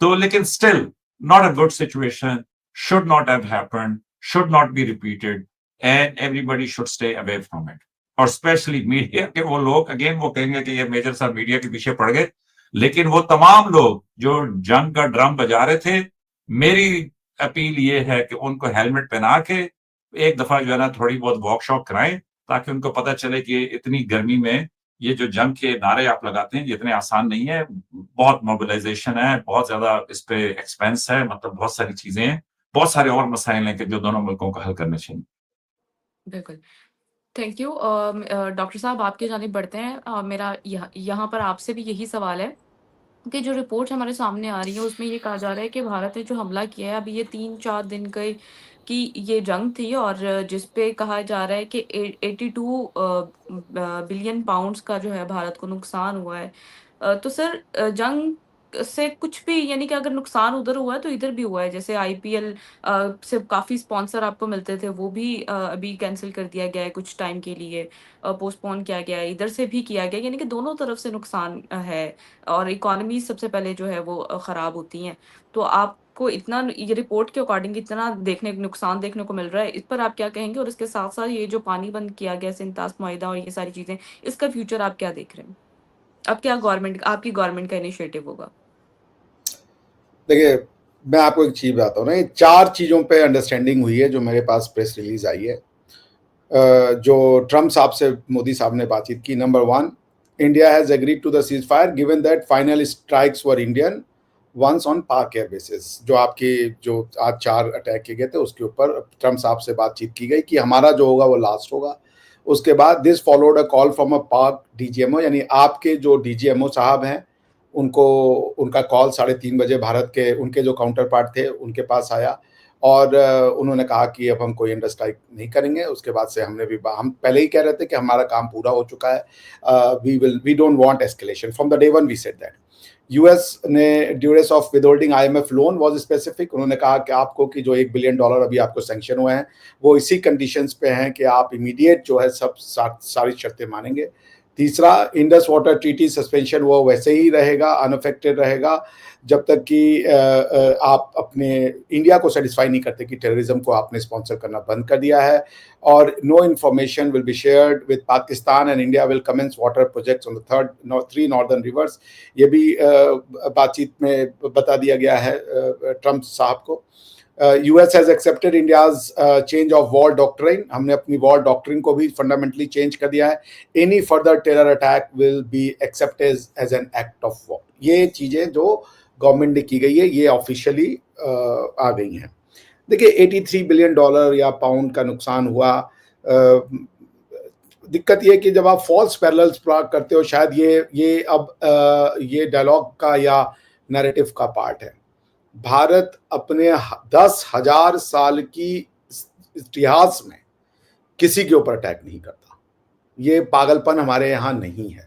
तो लेकिन still not a good situation, should not have happened, should not be repeated, and everybody should stay away from it. और स्पेशली मीडिया के वो लोग, अगेन वो कहेंगे कि ये मेजर साहब मीडिया के पीछे पड़ गए, लेकिन वो तमाम लोग जो जंग का ड्रम बजा रहे थे, मेरी अपील ये है कि उनको हेलमेट पहना के एक दफा जो है ना थोड़ी बहुत वॉकशॉप कराएं, ताकि उनको पता चले कि इतनी गर्मी में ये जो जंग के नारे आप लगाते हैं ये इतने आसान नहीं है, बहुत मोबिलाइजेशन है, बहुत ज्यादा इस पे एक्सपेंस है, मतलब बहुत सारी चीजें हैं, बहुत सारे और मसाइल हैं कि जो दोनों मुल्कों को हल करने चाहिए। बिल्कुल। Thank you. डॉक्टर साहब आपकी जानिब बढ़ते हैं। मेरा यहाँ पर आपसे भी यही सवाल है कि जो रिपोर्ट हमारे सामने आ रही है उसमें ये कहा जा रहा है कि भारत ने जो हमला किया है, अभी ये 3-4 दिन की ये जंग थी, और जिस पे कहा जा रहा है कि 82 बिलियन पाउंड्स का जो है भारत को नुकसान हुआ है। तो सर, जंग से कुछ भी, यानी कि अगर नुकसान उधर हुआ है तो इधर भी हुआ है। जैसे आईपीएल से काफ़ी स्पॉन्सर आपको मिलते थे, वो भी अभी कैंसिल कर दिया गया है कुछ टाइम के लिए, पोस्टपोन किया गया है, इधर से भी किया गया है, यानी कि दोनों तरफ से नुकसान है, और इकोनॉमी सबसे पहले जो है वो खराब होती हैं। तो आपको इतना, ये रिपोर्ट के अकॉर्डिंग इतना नुकसान देखने को मिल रहा है, इस पर आप क्या कहेंगे? और इसके साथ-साथ ये जो पानी बंद किया गया, सिंतास मुआहिदा और ये सारी चीज़ें, इसका फ्यूचर आप क्या देख रहे हैं? अब क्या आपकी गवर्नमेंट का इनिशिएटिव होगा? देखिए, मैं आपको एक चीज़ बताता हूँ ना, ये 4 चीज़ों पे अंडरस्टैंडिंग हुई है जो मेरे पास प्रेस रिलीज़ आई है। जो ट्रम्प साहब से मोदी साहब ने बातचीत की। Number 1, India has agreed to the ceasefire given that final strikes were Indian ones on Pak air bases. जो आज 4 अटैक किए गए थे उसके ऊपर ट्रम्प साहब से बातचीत की गई कि हमारा जो होगा वो लास्ट होगा। उसके बाद this followed a call from a पाक डीजीएमओ, यानी आपके जो डीजीएमओ साहब हैं उनको, उनका कॉल 3:30 बजे भारत के उनके जो काउंटर पार्ट थे उनके पास आया, और उन्होंने कहा कि अब हम कोई अंडर स्ट्राइक नहीं करेंगे। उसके बाद से हम पहले ही कह रहे थे कि हमारा काम पूरा हो चुका है, we don't want escalation, from the day one we said that. US ने duress of withholding IMF loan was specific, उन्होंने कहा कि आपको कि जो $1 बिलियन अभी आपको सैंक्शन हुए हैं वो इसी कंडीशंस पे हैं कि आप इमीडिएट जो है सब सारी शर्तें मानेंगे। तीसरा, इंडस वाटर ट्रीटी सस्पेंशन वो वैसे ही रहेगा, अनअफेक्टेड रहेगा जब तक कि आप अपने इंडिया को सेटिस्फाई नहीं करते कि टेररिज्म को आपने स्पॉन्सर करना बंद कर दिया है। और no information will be shared with Pakistan and India will commence water projects on the 3 northern rivers. ये भी बातचीत में बता दिया गया है ट्रम्प साहब को। US has accepted India's change of war doctrine, हमने अपनी वॉर डॉक्ट्रिन को भी फंडामेंटली चेंज कर दिया है। Any further terror attack will be accepted as an act of war. ये चीज़ें जो गवर्नमेंट ने की गई है ये ऑफिशियली आ गई हैं। देखिए, $83 बिलियन या पाउंड का नुकसान हुआ। दिक्कत ये कि जब आप फॉल्स पैरेलल्स करते हो, शायद ये अब ये डायलॉग का या नैरेटिव का पार्ट है। भारत अपने 10,000 साल की इतिहास में किसी के ऊपर अटैक नहीं करता। ये पागलपन हमारे यहाँ नहीं है।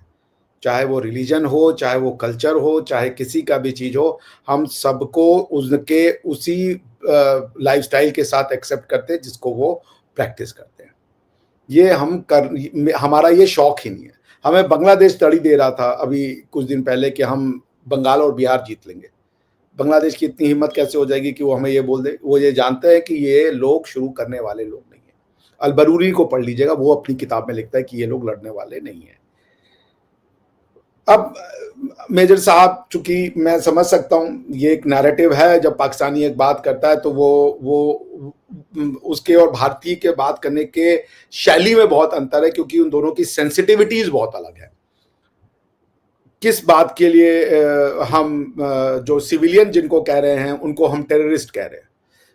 चाहे वो रिलीजन हो, चाहे वो कल्चर हो, चाहे किसी का भी चीज़ हो, हम सबको उनके उसी लाइफ़स्टाइल के साथ एक्सेप्ट करते हैं जिसको वो प्रैक्टिस करते हैं। ये हमारा ये शौक ही नहीं है। हमें बांग्लादेश तड़ी दे रहा था अभी कुछ दिन पहले कि हम बंगाल और बिहार जीत लेंगे। बांग्लादेश की इतनी हिम्मत कैसे हो जाएगी कि वो हमें ये बोल दे? वो ये जानते हैं कि ये लोग शुरू करने वाले लोग नहीं हैं। अल-बरूरी को पढ़ लीजिएगा, वो अपनी किताब में लिखता है कि ये लोग लड़ने वाले नहीं हैं। अब मेजर साहब, चूँकि मैं समझ सकता हूँ, ये एक नैरेटिव है, जब पाकिस्तानी एक बात करता है तो वो उसके और भारतीय के बात करने के शैली में बहुत अंतर है, क्योंकि उन दोनों की सेंसिटिविटीज़ बहुत अलग है। किस बात के लिए जो सिविलियन जिनको कह रहे हैं, उनको हम टेररिस्ट कह रहे हैं।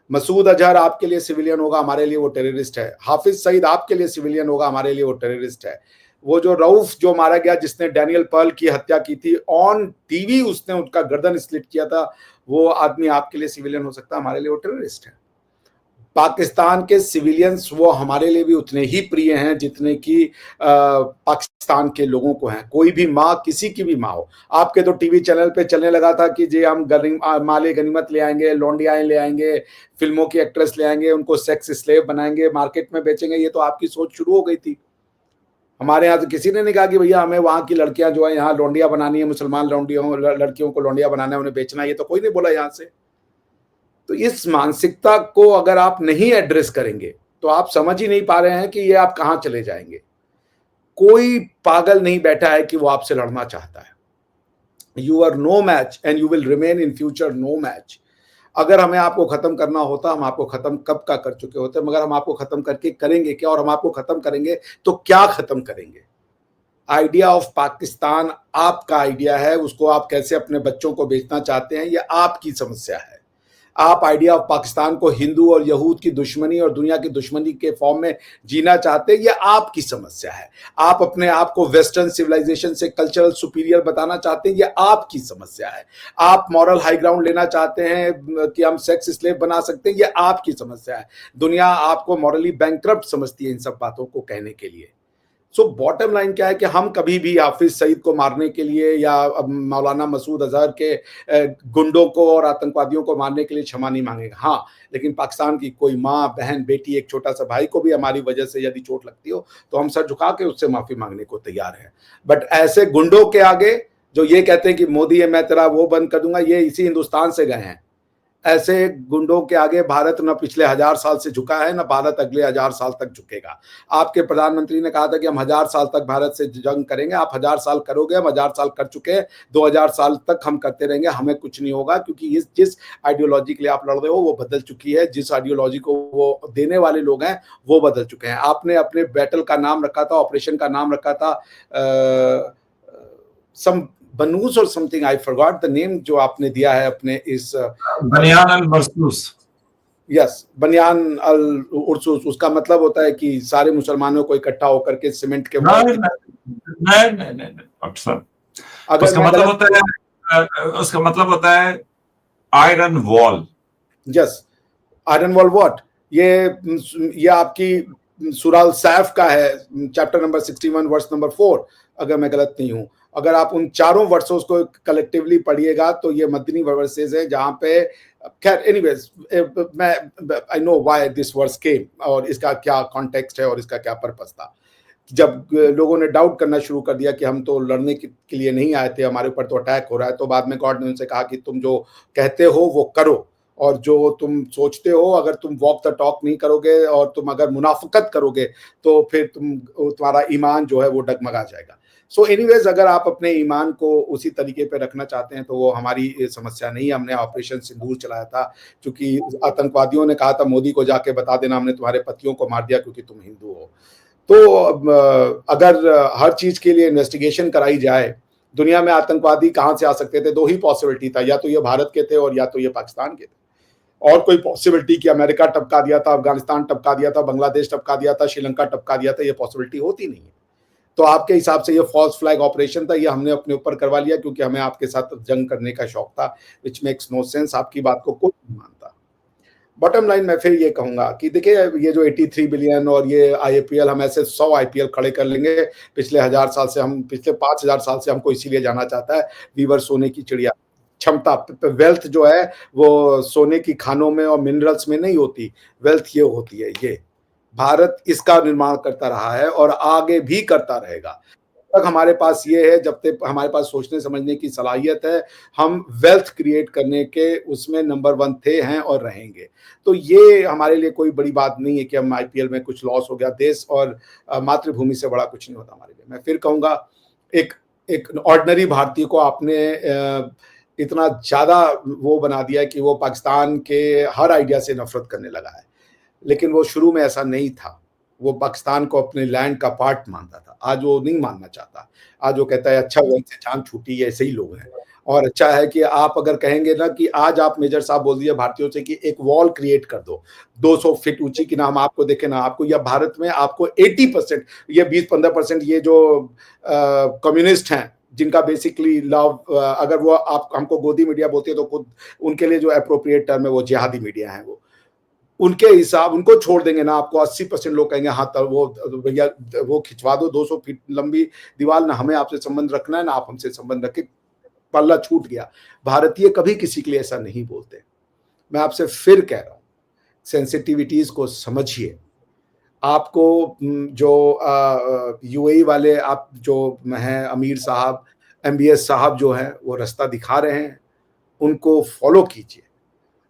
मसूद अजहर आपके लिए सिविलियन होगा, हमारे लिए वो टेररिस्ट है। हाफिज सईद आपके लिए सिविलियन होगा, हमारे लिए वो टेररिस्ट है। वो जो रऊफ जो मारा गया, जिसने डैनियल पर्ल की हत्या की थी, ऑन टीवी उसने उनका गर्दन स्लिट किया था, वो आदमी आपके लिए सिविलियन हो सकता है, हमारे लिए वो टेररिस्ट है। पाकिस्तान के सिविलियंस वो हमारे लिए भी उतने ही प्रिय हैं जितने कि पाकिस्तान के लोगों को हैं। कोई भी माँ, किसी की भी माँ हो, आपके तो टीवी चैनल पे चलने लगा था कि जी हम माले गनीमत ले आएंगे, लौंडियाएं ले आएंगे, फिल्मों की एक्ट्रेस ले आएंगे, उनको सेक्स स्लेव बनाएंगे, मार्केट में बेचेंगे। ये तो आपकी सोच शुरू हो गई थी। हमारे यहाँ तो किसी ने नहीं कहा कि भैया हमें वहाँ की लड़कियां जो है यहाँ लौंडिया बनानी है, मुसलमान लड़कियों को लौंडिया बनाना है, उन्हें बेचना है। ये तो कोई नहीं बोला यहाँ से। तो इस मानसिकता को अगर आप नहीं एड्रेस करेंगे तो आप समझ ही नहीं पा रहे हैं कि ये आप कहां चले जाएंगे। कोई पागल नहीं बैठा है कि वो आपसे लड़ना चाहता है। You are no match and you will remain in future no match. अगर हमें आपको खत्म करना होता, हम आपको खत्म कब का कर चुके होते, मगर हम आपको खत्म करके करेंगे क्या, और हम आपको खत्म करेंगे तो क्या खत्म करेंगे। आइडिया ऑफ पाकिस्तान आपका आइडिया है, उसको आप कैसे अपने बच्चों को बेचना चाहते हैं, यह आपकी समस्या है। आप आइडिया ऑफ पाकिस्तान को हिंदू और यहूद की दुश्मनी और दुनिया की दुश्मनी के फॉर्म में जीना चाहते हैं, यह आपकी समस्या है। आप अपने आप को वेस्टर्न सिविलाइजेशन से कल्चरल सुपीरियर बताना चाहते हैं, यह आपकी समस्या है। आप मॉरल हाई ग्राउंड लेना चाहते हैं कि हम सेक्स स्लेव बना सकते हैं, यह आपकी समस्या है। दुनिया आपको मॉरली बैंकरप्ट समझती है इन सब बातों को कहने के लिए। सो बॉटम लाइन क्या है कि हम कभी भी हाफिज सईद को मारने के लिए या मौलाना मसूद अजहर के गुंडों को और आतंकवादियों को मारने के लिए क्षमा नहीं मांगेगा। हाँ, लेकिन पाकिस्तान की कोई माँ, बहन, बेटी, एक छोटा सा भाई को भी हमारी वजह से यदि चोट लगती हो तो हम सर झुका के उससे माफी मांगने को तैयार हैं। बट ऐसे गुंडों के आगे जो ये कहते हैं कि मोदी है, मैं तेरा वो बंद कर दूंगा, ये इसी हिंदुस्तान से गए हैं। ऐसे गुंडों के आगे भारत न पिछले 1000 साल से झुका है, न भारत अगले 1000 साल तक झुकेगा। आपके प्रधानमंत्री ने कहा था कि हम 1000 साल तक भारत से जंग करेंगे। आप 1000 साल करोगे, हम 1000 साल कर चुके हैं, 2000 साल तक हम करते रहेंगे, हमें कुछ नहीं होगा, क्योंकि जिस आइडियोलॉजी के लिए आप लड़ रहे हो वो बदल चुकी है। जिस आइडियोलॉजी को वो देने वाले लोग हैं वो बदल चुके हैं। आपने अपने बैटल का नाम रखा था, ऑपरेशन का नाम रखा था सम बनूस और something, I forgot the name, जो आपने दिया है अपने इस बनियान अल मरसूस। यस, बनियान अल उर्सूस। उसका मतलब होता है कि सारे मुसलमानों को इकट्ठा होकर के सीमेंट के नहीं, उसका मतलब होता है iron wall. Yes, iron wall what? ये आपकी सूरह सैफ का है, चैप्टर नंबर 61 वर्स नंबर 4, अगर मैं गलत नहीं हूं। अगर आप उन चारों वर्सों को कलेक्टिवली पढ़िएगा तो ये मदनी वर्सेस है, जहां पे खैर एनीवेज मैं I know why this verse came और इसका क्या कॉन्टेक्स्ट है और इसका क्या पर्पस था। जब लोगों ने डाउट करना शुरू कर दिया कि हम तो लड़ने के लिए नहीं आए थे, हमारे ऊपर तो अटैक हो रहा है, तो बाद में गॉड ने उनसे कहा कि तुम जो कहते हो वो करो, और जो तुम सोचते हो, अगर तुम वॉक द टॉक नहीं करोगे और तुम अगर मुनाफिकत करोगे तो फिर तुम्हारा ईमान जो है वो डगमगा जाएगा। सो एनीवेज, अगर आप अपने ईमान को उसी तरीके पे रखना चाहते हैं तो वो हमारी समस्या नहीं है। हमने ऑपरेशन सिंदूर चलाया था क्योंकि आतंकवादियों ने कहा था मोदी को जाके बता देना हमने तुम्हारे पतियों को मार दिया क्योंकि तुम हिंदू हो। तो अगर हर चीज के लिए इन्वेस्टिगेशन कराई जाए, दुनिया में आतंकवादी कहां से आ सकते थे? दो ही पॉसिबिलिटी था, या तो ये भारत के थे और या तो ये पाकिस्तान के थे। और कोई पॉसिबिलिटी कि अमेरिका टपका दिया था, अफगानिस्तान टपका दिया था, बांग्लादेश टपका दिया था, श्रीलंका टपका दिया था, ये पॉसिबिलिटी होती नहीं है। तो आपके हिसाब से ये फॉल्स फ्लैग ऑपरेशन था, ये हमने अपने ऊपर करवा लिया क्योंकि हमें आपके साथ जंग करने का शौक था, विच मेक्स नो सेंस। आपकी बात को कोई नहीं मानता। बॉटम लाइन मैं फिर ये कहूंगा कि देखिए ये जो 83 बिलियन और ये आईपीएल, हम ऐसे 100 आईपीएल खड़े कर लेंगे पिछले 1000 साल से, हम पिछले 5000 साल से हमको इसीलिए जाना चाहता है वीवर सोने की चिड़िया। क्षमता, वेल्थ जो है वो सोने की खानों में और मिनरल्स में नहीं होती, वेल्थ ये होती है। ये भारत इसका निर्माण करता रहा है और आगे भी करता रहेगा। जब तक हमारे पास ये है, जब तक हमारे पास सोचने समझने की सलाहियत है, हम वेल्थ क्रिएट करने के उसमें नंबर 1 थे, हैं और रहेंगे। तो ये हमारे लिए कोई बड़ी बात नहीं है कि हम आईपीएल में कुछ लॉस हो गया। देश और मातृभूमि से बड़ा कुछ नहीं होता हमारे लिए। मैं फिर कहूंगा, एक एक ऑर्डिनरी भारतीय को आपने इतना ज्यादा वो बना दिया है कि वो पाकिस्तान के हर आइडिया से नफरत करने लगा है। लेकिन वो शुरू में ऐसा नहीं था। वो पाकिस्तान को अपने लैंड का पार्ट मानता था। आज वो नहीं मानना चाहता। आज वो कहता है अच्छा हुआ इनसे जान छूटी है, ऐसे ही लोग हैं। और अच्छा है कि आप अगर कहेंगे ना कि आज आप मेजर साहब बोल दिए भारतीयों से कि एक वॉल क्रिएट कर दो 200 फीट ऊंची, कि ना हम आपको देखें ना आपको, या भारत में आपको 80%, ये 20-15% ये जो कम्युनिस्ट हैं जिनका बेसिकली लव, अगर वो आप हमको गोदी मीडिया बोलते हैं तो खुद उनके लिए जो अप्रोप्रिएट टर्म है वो जिहादी मीडिया है। वो उनके हिसाब उनको छोड़ देंगे ना, आपको 80% लोग कहेंगे हाँ तब वो भैया वो खिंचवा दो 200 फीट लंबी दीवार, ना हमें आपसे संबंध रखना है ना आप हमसे संबंध रखे, पल्ला छूट गया। भारतीय कभी किसी के लिए ऐसा नहीं बोलते। मैं आपसे फिर कह रहा हूं, सेंसिटिविटीज को समझिए। आपको जो यूएई वाले आप जो हैं अमीर साहब, एमबीएस साहब जो हैं वो रास्ता दिखा रहे हैं, उनको फॉलो कीजिए।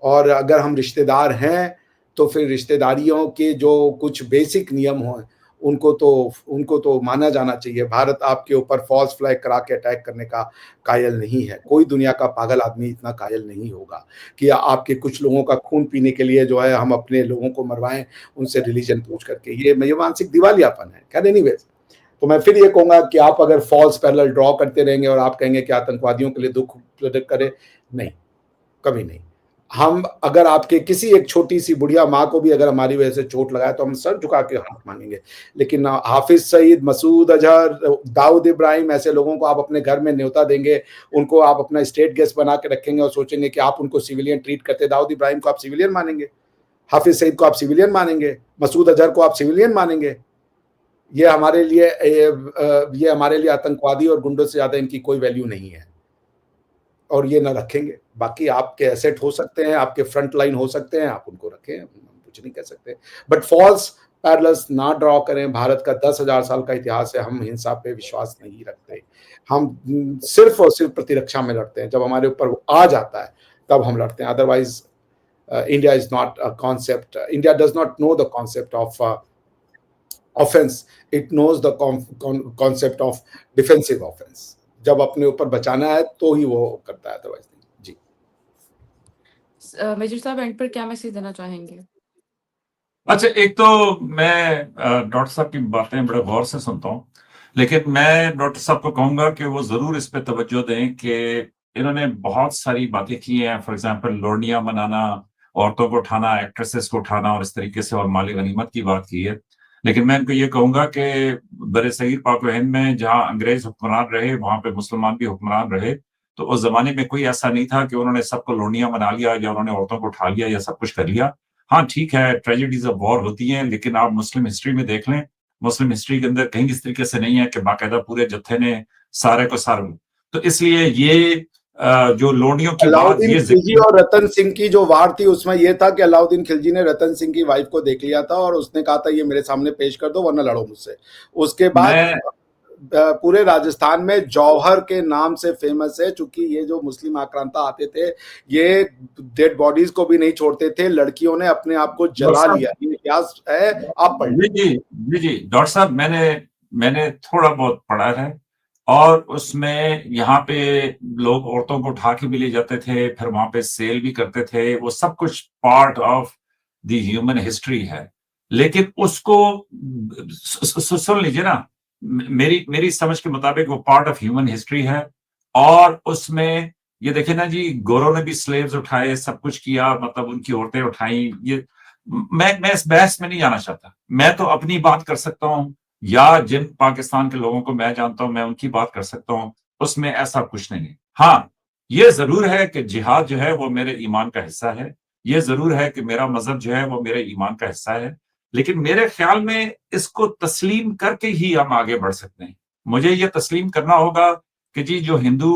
और अगर हम रिश्तेदार हैं तो फिर रिश्तेदारियों के जो कुछ बेसिक नियम हों उनको तो माना जाना चाहिए। भारत आपके ऊपर फॉल्स फ्लैग करा के अटैक करने का कायल नहीं है। कोई दुनिया का पागल आदमी इतना कायल नहीं होगा कि आपके कुछ लोगों का खून पीने के लिए जो है हम अपने लोगों को मरवाएं उनसे रिलीजन पूछ करके। ये मानसिक दिवालियापन है। खैर एनीवेज, तो मैं फिर ये कहूंगा कि आप अगर फॉल्स पैरेलल ड्रॉ करते रहेंगे और आप कहेंगे कि आतंकवादियों के लिए दुख प्रकट करें, नहीं, कभी नहीं। हम अगर आपके किसी एक छोटी सी बुढ़िया माँ को भी अगर हमारी वजह से चोट लगाए तो हम सर झुका के हाथ मांगेंगे। लेकिन हाफिज सईद, मसूद अजहर, दाऊद इब्राहिम, ऐसे लोगों को आप अपने घर में न्योता देंगे, उनको आप अपना स्टेट गेस्ट बना के रखेंगे और सोचेंगे कि आप उनको सिविलियन ट्रीट करते। दाऊद इब्राहिम को आप सिविलियन मानेंगे, हाफिज सईद को आप सिविलियन मानेंगे, मसूद अजहर को आप सिविलियन मानेंगे। ये हमारे लिए आतंकवादी और गुंडों से ज्यादा इनकी कोई वैल्यू नहीं है और ये ना रखेंगे। बाकी आपके एसेट हो सकते हैं, आपके फ्रंट लाइन हो सकते हैं, आप उनको रखें, हम कुछ नहीं कह सकते। बट फॉल्स पैरेलल्स ना ड्रॉ करें। भारत का 10,000 साल का इतिहास है। हम हिंसा पे विश्वास नहीं रखते। हम सिर्फ और सिर्फ प्रतिरक्षा में लड़ते हैं। जब हमारे ऊपर वो आ जाता है तब हम लड़ते हैं। Otherwise India is not a concept. India does not know the concept of offence, it knows the concept of defensive offence. जब अपने ऊपर बचाना है तो ही वो करता है, अदरवाइज नहीं। जी मेजर साहब एंड पर क्या मैसेज देना चाहेंगे? अच्छा, एक तो मैं डॉक्टर साहब की बातें बड़े गौर से सुनता हूँ, लेकिन मैं डॉक्टर साहब को कहूंगा कि वो जरूर इस पे तवज्जो दें कि इन्होंने बहुत सारी बातें की हैं। फॉर एग्जांपल लोनिया मनाना, औरतों को उठाना, एक्ट्रेसेस को उठाना और इस तरीके से, और माली गनीमत की बात की है। लेकिन मैं इनको ये कहूंगा कि बरसगीर पाक व हिंद में जहाँ अंग्रेज हुक्मरान रहे वहां पे मुसलमान भी हुक्मरान रहे। तो उस जमाने में कोई ऐसा नहीं था कि उन्होंने सबको लोनिया मना लिया या उन्होंने औरतों को उठा लिया या सब कुछ कर लिया। हाँ ठीक है, ट्रेजेडीज ऑफ वॉर होती हैं, लेकिन आप मुस्लिम हिस्ट्री में देख लें, मुस्लिम हिस्ट्री के अंदर कहीं इस तरीके से नहीं है कि बाकायदा पूरे जत्थे ने सारे को सार। तो इसलिए ये जो लोनियों की बात, अलाउद्दीन ये खिलजी और रतन सिंह की जो वार थी उसमें यह था कि अलाउद्दीन खिलजी ने रतन सिंह की वाइफ को देख लिया था और उसने कहा था ये मेरे सामने पेश कर दो वरना लड़ो मुझसे। उसके बाद मैं पूरे राजस्थान में जौहर के नाम से फेमस है, चूंकि ये जो मुस्लिम आक्रांता आते थे ये डेड बॉडीज को भी नहीं छोड़ते थे, लड़कियों ने अपने आप को जला लिया। ये इतिहास है, आप पढ़ जी जी जी जी डॉक्टर साहब, मैंने थोड़ा बहुत पढ़ा है, और उसमें यहाँ पे लोग औरतों को उठा के भी ले जाते थे, फिर वहां पे सेल भी करते थे। वो सब कुछ part of the human history है। लेकिन उसको सुन लीजिए ना, मेरी समझ के मुताबिक वो पार्ट ऑफ ह्यूमन हिस्ट्री है। और उसमें ये देखिए ना जी, गोरों ने भी स्लेव्स उठाए, सब कुछ किया, मतलब उनकी औरतें उठाई। ये मैं इस बहस में नहीं जाना चाहता। मैं तो अपनी बात कर सकता हूँ, या जिन पाकिस्तान के लोगों को मैं जानता हूं मैं उनकी बात कर सकता हूं। उसमें ऐसा कुछ नहीं है। हाँ, ये जरूर है कि जिहाद जो है वो मेरे ईमान का हिस्सा है। ये ज़रूर है कि मेरा मज़हब जो है वो मेरे ईमान का हिस्सा है, लेकिन मेरे ख़्याल में इसको तस्लीम करके ही हम आगे बढ़ सकते हैं। मुझे ये तस्लीम करना होगा कि जी जो हिंदू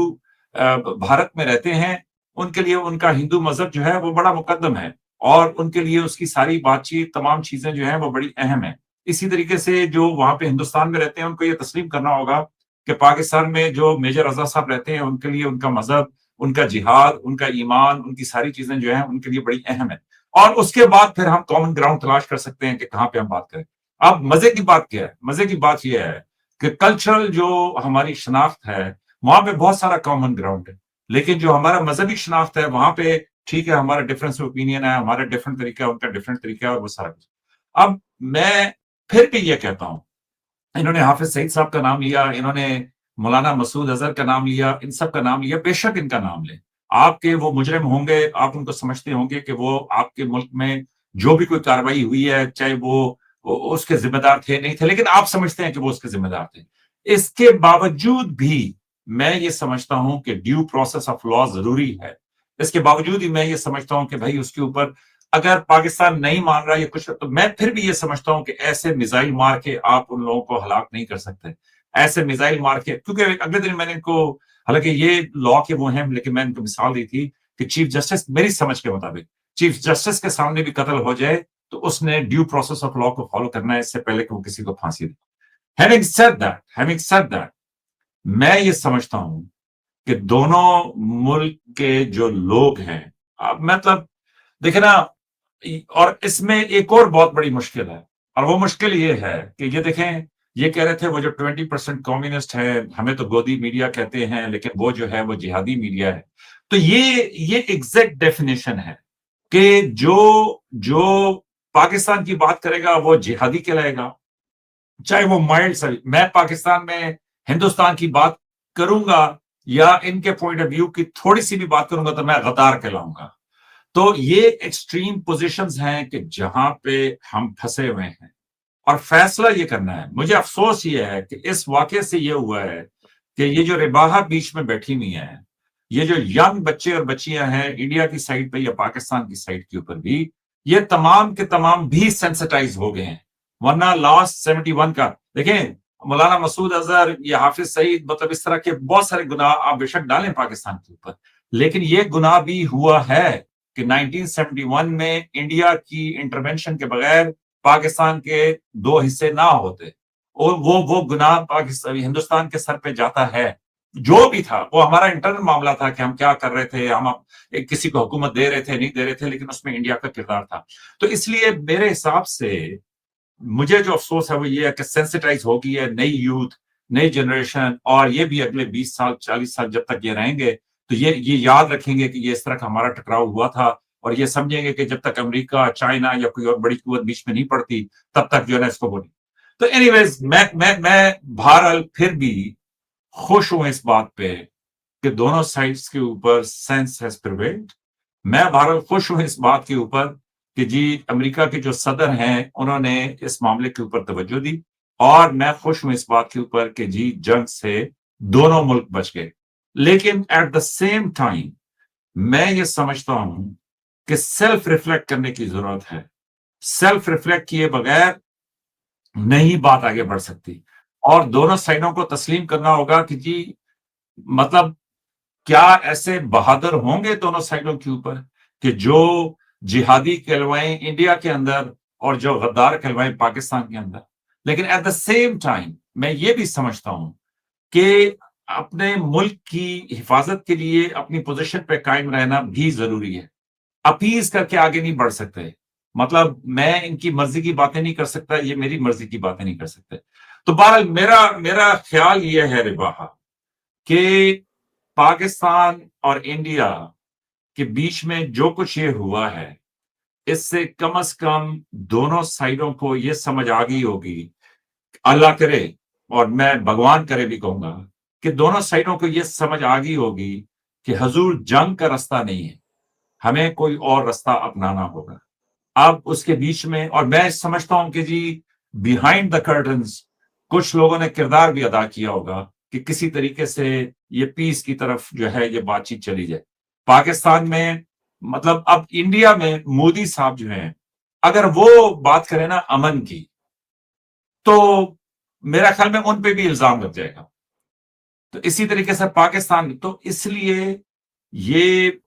भारत में रहते हैं, उनके लिए उनका हिंदू मज़हब जो है वो बड़ा मुक़द्दम है और उनके लिए उसकी सारी बातचीत, तमाम चीज़ें जो हैं वो बड़ी अहम हैं। इसी तरीके से जो वहाँ पे हिंदुस्तान में रहते हैं, उनको ये तस्लीम करना होगा कि पाकिस्तान में जो मेजर रज़ा साहब रहते हैं, उनके लिए उनका मज़हब, उनका जिहाद, उनका ईमान, उनकी सारी चीज़ें जो हैं, उनके लिए बड़ी अहम है। और उसके बाद फिर हम कॉमन ग्राउंड तलाश कर सकते हैं कि कहाँ पे हम बात करें। अब मज़े की बात क्या है? मज़े की बात ये है कि कल्चरल जो हमारी शनाख्त है, वहाँ पे बहुत सारा कॉमन ग्राउंड है। लेकिन जो हमारा मज़हबी शनाख्त है, वहाँ पे ठीक है, हमारा डिफरेंस ऑफ ओपिनियन है, हमारा डिफरेंट तरीका है, उनका डिफरेंट तरीका है और वो सारा कुछ। अब मैं फिर भी ये कहता हूँ, इन्होंने हाफ़िज़ सईद साहब का नाम लिया, इन्होंने मौलाना मसूद अज़हर का नाम लिया, इन सब का नाम लिया, बेशक इनका नाम लें। आपके वो मुजरिम होंगे, आप उनको समझते होंगे कि वो आपके मुल्क में जो भी कोई कार्रवाई हुई है, चाहे वो उसके ज़िम्मेदार थे, नहीं थे, लेकिन आप समझते हैं कि वो उसके ज़िम्मेदार थे। इसके बावजूद भी मैं ये समझता हूँ कि ड्यू प्रोसेस ऑफ लॉ ज़रूरी है। इसके बावजूद ही मैं ये समझता हूँ कि भई उसके ऊपर अगर पाकिस्तान नहीं मान रहा या कुछ, तो मैं फिर भी ये समझता हूँ कि ऐसे मिसाइल मार के आप उन लोगों को हलाक नहीं कर सकते। ऐसे मिसाइल मार के, क्योंकि अगले दिन मैंने इनको, हालाँकि ये लॉ के वो हैं, लेकिन मैंने इनको मिसाल दी थी कि चीफ जस्टिस, मेरी समझ के मुताबिक, चीफ जस्टिस के सामने भी कत्ल हो जाए, तो उसने ड्यू प्रोसेस ऑफ लॉ को फॉलो करना है इससे पहले कि वो किसी को फांसी दे। हैविंग सेड दैट, मैं ये समझता हूँ कि दोनों मुल्क के जो लोग हैं, मतलब देखिए ना, और इसमें एक और बहुत बड़ी मुश्किल है, और वो मुश्किल ये है कि ये देखें, ये कह रहे थे वो जो 20% कम्युनिस्ट है, हमें तो गोदी मीडिया कहते हैं, लेकिन वो जो है वो जिहादी मीडिया है। तो ये एग्जैक्ट डेफिनेशन है कि जो जो पाकिस्तान की बात करेगा वो जिहादी कहलाएगा, चाहे वो माइल्ड सा। मैं पाकिस्तान में हिंदुस्तान की बात करूंगा या इनके पॉइंट ऑफ व्यू की थोड़ी सी भी बात करूंगा तो मैं गद्दार कहलाऊंगा। तो ये एक्सट्रीम पोजीशंस हैं कि जहां पे हम फंसे हुए हैं, और फैसला ये करना है। मुझे अफसोस ये है कि इस वाकये से ये हुआ है कि ये जो रिबाहा बीच में बैठी हुई है, ये जो यंग बच्चे और बच्चियां हैं इंडिया की साइड पे या पाकिस्तान की साइड के ऊपर भी, ये तमाम के तमाम भी सेंसिटाइज हो गए हैं। वरना लास्ट 71 का देखें, मौलाना मसूद अजहर या हाफिज सईद, मतलब इस तरह के बहुत सारे गुनाह आप बेशक डालें पाकिस्तान के ऊपर, लेकिन ये गुनाह भी हुआ है कि 1971 में इंडिया की इंटरवेंशन के बगैर पाकिस्तान के दो हिस्से ना होते, और वो गुनाह पाकिस्तान हिंदुस्तान के सर पे जाता है। जो भी था वो हमारा इंटरनल मामला था कि हम क्या कर रहे थे, हम किसी को हुकूमत दे रहे थे, नहीं दे रहे थे, लेकिन उसमें इंडिया का किरदार था। तो इसलिए मेरे हिसाब से मुझे जो अफसोस है वो ये है कि सेंसिटाइज हो गई है नई यूथ, नई जनरेशन, और ये भी अगले 20 साल 40 साल जब तक ये रहेंगे तो ये याद रखेंगे कि ये इस तरह का हमारा टकराव हुआ था, और ये समझेंगे कि जब तक अमेरिका, चाइना या कोई और बड़ी कुव्वत बीच में नहीं पड़ती, तब तक जो है ना इसको बोली। तो एनीवेज, मैं बहरहाल फिर भी खुश हूं इस बात पे कि दोनों साइड्स के ऊपर सेंस हैज प्रिवेल्ड। मैं बहरहाल खुश हूं इस बात के ऊपर कि जी अमेरिका के जो सदर हैं उन्होंने इस मामले के ऊपर तवज्जो दी, और मैं खुश हूं इस बात के ऊपर कि जी जंग से दोनों मुल्क बच गए। लेकिन एट द सेम टाइम मैं ये समझता हूं कि सेल्फ रिफ्लेक्ट करने की जरूरत है। सेल्फ रिफ्लेक्ट किए बगैर नहीं बात आगे बढ़ सकती, और दोनों साइडों को तस्लीम करना होगा कि जी, मतलब क्या ऐसे बहादुर होंगे दोनों साइडों के ऊपर कि जो जिहादी कहलवाएं इंडिया के अंदर और जो गद्दार कहलवाएं पाकिस्तान के अंदर। लेकिन एट द सेम टाइम मैं ये भी समझता हूं कि अपने मुल्क की हिफाजत के लिए अपनी पोजीशन पे कायम रहना भी जरूरी है। अपीज करके आगे नहीं बढ़ सकते, मतलब मैं इनकी मर्जी की बातें नहीं कर सकता, ये मेरी मर्जी की बातें नहीं कर सकते। तो बहरहाल मेरा मेरा ख्याल ये है रिबाहा कि पाकिस्तान और इंडिया के बीच में जो कुछ ये हुआ है, इससे कम से कम दोनों साइडों को ये समझ आ गई होगी, अल्लाह करे और मैं भगवान करे भी कहूंगा, कि दोनों साइडों को ये समझ आ गई होगी कि हजूर जंग का रास्ता नहीं है, हमें कोई और रास्ता अपनाना होगा। अब उसके बीच में, और मैं समझता हूं कि जी बिहाइंड द कर्टन्स कुछ लोगों ने किरदार भी अदा किया होगा कि किसी तरीके से ये पीस की तरफ जो है ये बातचीत चली जाए। पाकिस्तान में मतलब अब इंडिया में मोदी साहब जो हैं, अगर वो बात करें ना अमन की, तो मेरा ख्याल में उन पे भी इल्जाम लग जाएगा। तो इसी तरीके से पाकिस्तान, तो इसलिए ये,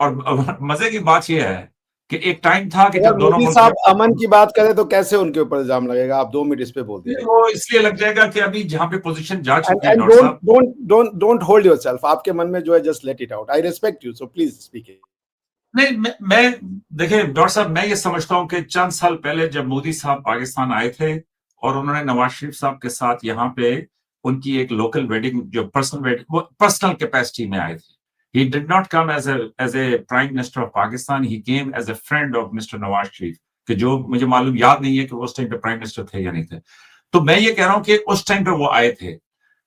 और मजे की बात यह है कि एक टाइम था कि अगर जब दोनों मोदी मुल्क साहब अमन की बात करें तो कैसे उनके ऊपर इल्जाम लगेगा? आप 2 मिनट इस पे बोल दीजिए। वो इसलिए लग जाएगा कि अभी जहां पे पोजीशन जा चुकी है एंड डॉक्टर साहब। Don't hold yourself. आपके मन में जो है just let it out. I respect you, so please speak it. नहीं, मैं देखिए डॉक्टर साहब, मैं ये समझता हूं कि चंद साल पहले जब मोदी साहब पाकिस्तान आए थे और उन्होंने नवाज शरीफ साहब के साथ यहाँ पे उनकी एक लोकल वेडिंग, जो पर्सनल वेडिंग, वो पर्सनल कैपेसिटी में आए थे। He did not come as a prime minister of Pakistan, he came as a friend of mister Nawaz Sharif, कि जो मुझे मालूम याद नहीं है कि वो उस टाइम पे प्राइम मिनिस्टर थे या नहीं थे। तो मैं ये कह रहा हूं कि उस टाइम पे वो आए थे,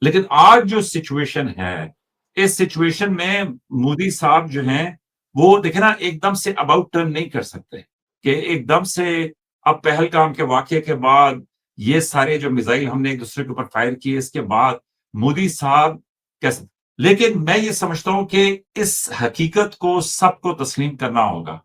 लेकिन आज जो सिचुएशन है, इस सिचुएशन में मोदी साहब जो हैं, वो देखे ना, एकदम से अबाउट टर्न नहीं कर सकते कि एकदम से अब पहलगाम के वाकये के बाद ये सारे जो मिसाइल हमने एक दूसरे के ऊपर फायर किए, इसके बाद मोदी साहब कैसे, लेकिन मैं ये समझता हूं कि इस हकीकत को सबको तस्लीम करना होगा।